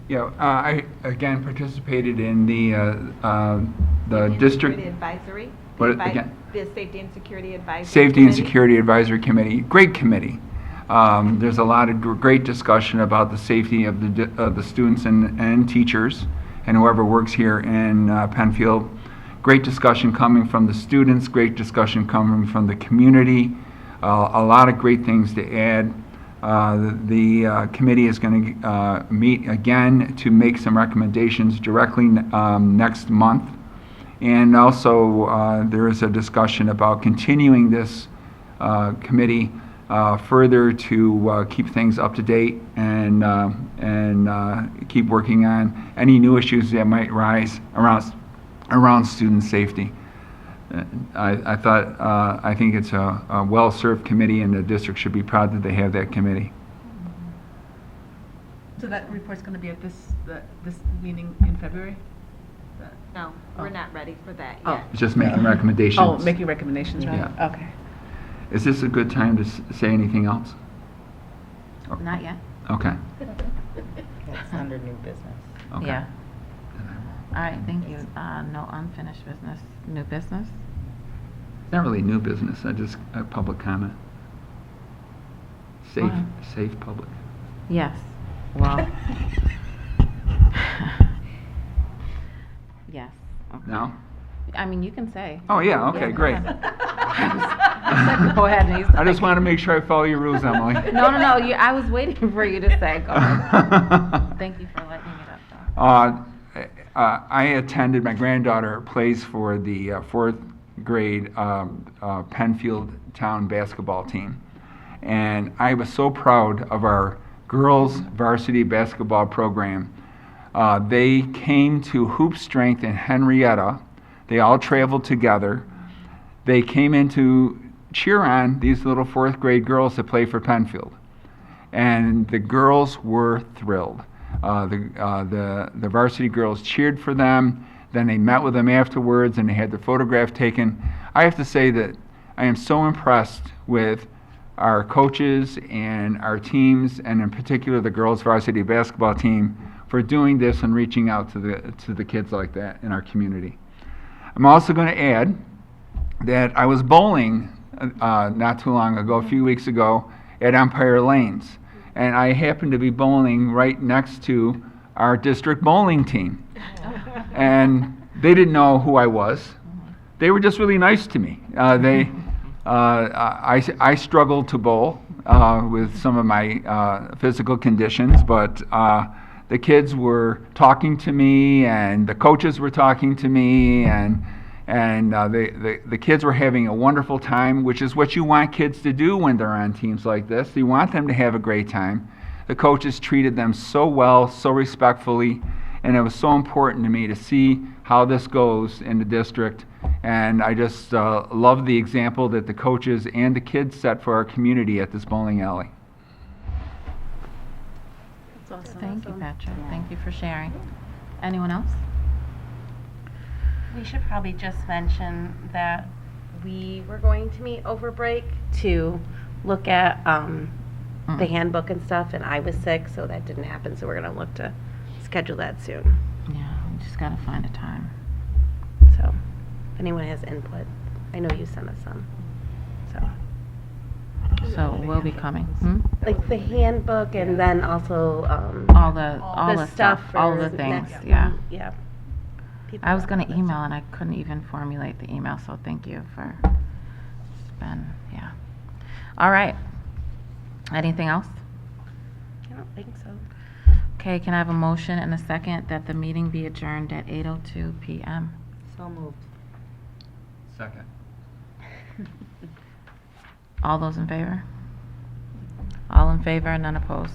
Yeah, I again participated in the district. Advisory. What again? The Safety and Security Advisory Safety Committee. and Security Advisory Committee. Great committee. There's a lot of great discussion about the safety of the students and teachers and whoever works here in Penfield. Great discussion coming from the students. Great discussion coming from the community. A lot of great things to add. The committee is going to meet again to make some recommendations directly next month. And also there is a discussion about continuing this committee further to keep things up to date and keep working on any new issues that might rise around student safety. I think it's a well-served committee, and the district should be proud that they have that committee. So that report's going to be at this meeting in February? No, we're not ready for that Oh. yet. It's just making recommendations. Oh, making recommendations, right? Yeah. Okay. Is this a good time to say anything else? Not yet. Okay. It's under new business. Okay. Yeah. All right, thank you. No unfinished business. New business? It's not really new business. I just public comment. Safe, Wow. safe public. Yes. Well. Yes. Okay. No? I mean, you can say. Oh, yeah, okay, go great. ahead. Go ahead. And I just want to make sure I follow your rules, Emily. No. I was waiting for you to say. Go ahead. Thank you for lighting it up, though. I attended, my granddaughter plays for the 4th grade Penfield Town basketball team. And I was so proud of our girls varsity basketball program. They came to Hoop Strength in Henrietta. They all traveled together. They came in to cheer on these little 4th grade girls that play for Penfield. And the girls were thrilled. The varsity girls cheered for them. Then they met with them afterwards and they had their photograph taken. I have to say that I am so impressed with our coaches and our teams, and in particular the girls varsity basketball team, for doing this and reaching out to the kids like that in our community. I'm also going to add that I was bowling not too long ago, a few weeks ago, at Empire Lanes. And I happened to be bowling right next to our district bowling team. And they didn't know who I was. They were just really nice to me. I struggled to bowl with some of my physical conditions, but the kids were talking to me, and the coaches were talking to me, and the kids were having a wonderful time, which is what you want kids to do when they're on teams like this. You want them to have a great time. The coaches treated them so well, so respectfully, and it was so important to me to see how this goes in the district. And I just love the example that the coaches and the kids set for our community at this bowling alley. awesome. Thank you, Patrick. Thank you for sharing. Anyone else? We should probably just mention that we were going to meet over break to look at the handbook and stuff, and I was sick, so that didn't happen. So we're going to look to schedule that soon. Yeah, we just got to find a time. So if anyone has input, I know you sent us some. So we'll be coming. Like the handbook, and then also all the stuff, all the for things. next- Yeah. Yeah. I was going to email and I couldn't even formulate the email, so thank you for. It's been, yeah. All right. Anything else? I don't think so. Okay, can I have a motion and a second that the meeting be adjourned at 8:02 p.m.? So moved. Second. All those in favor? All in favor, none opposed.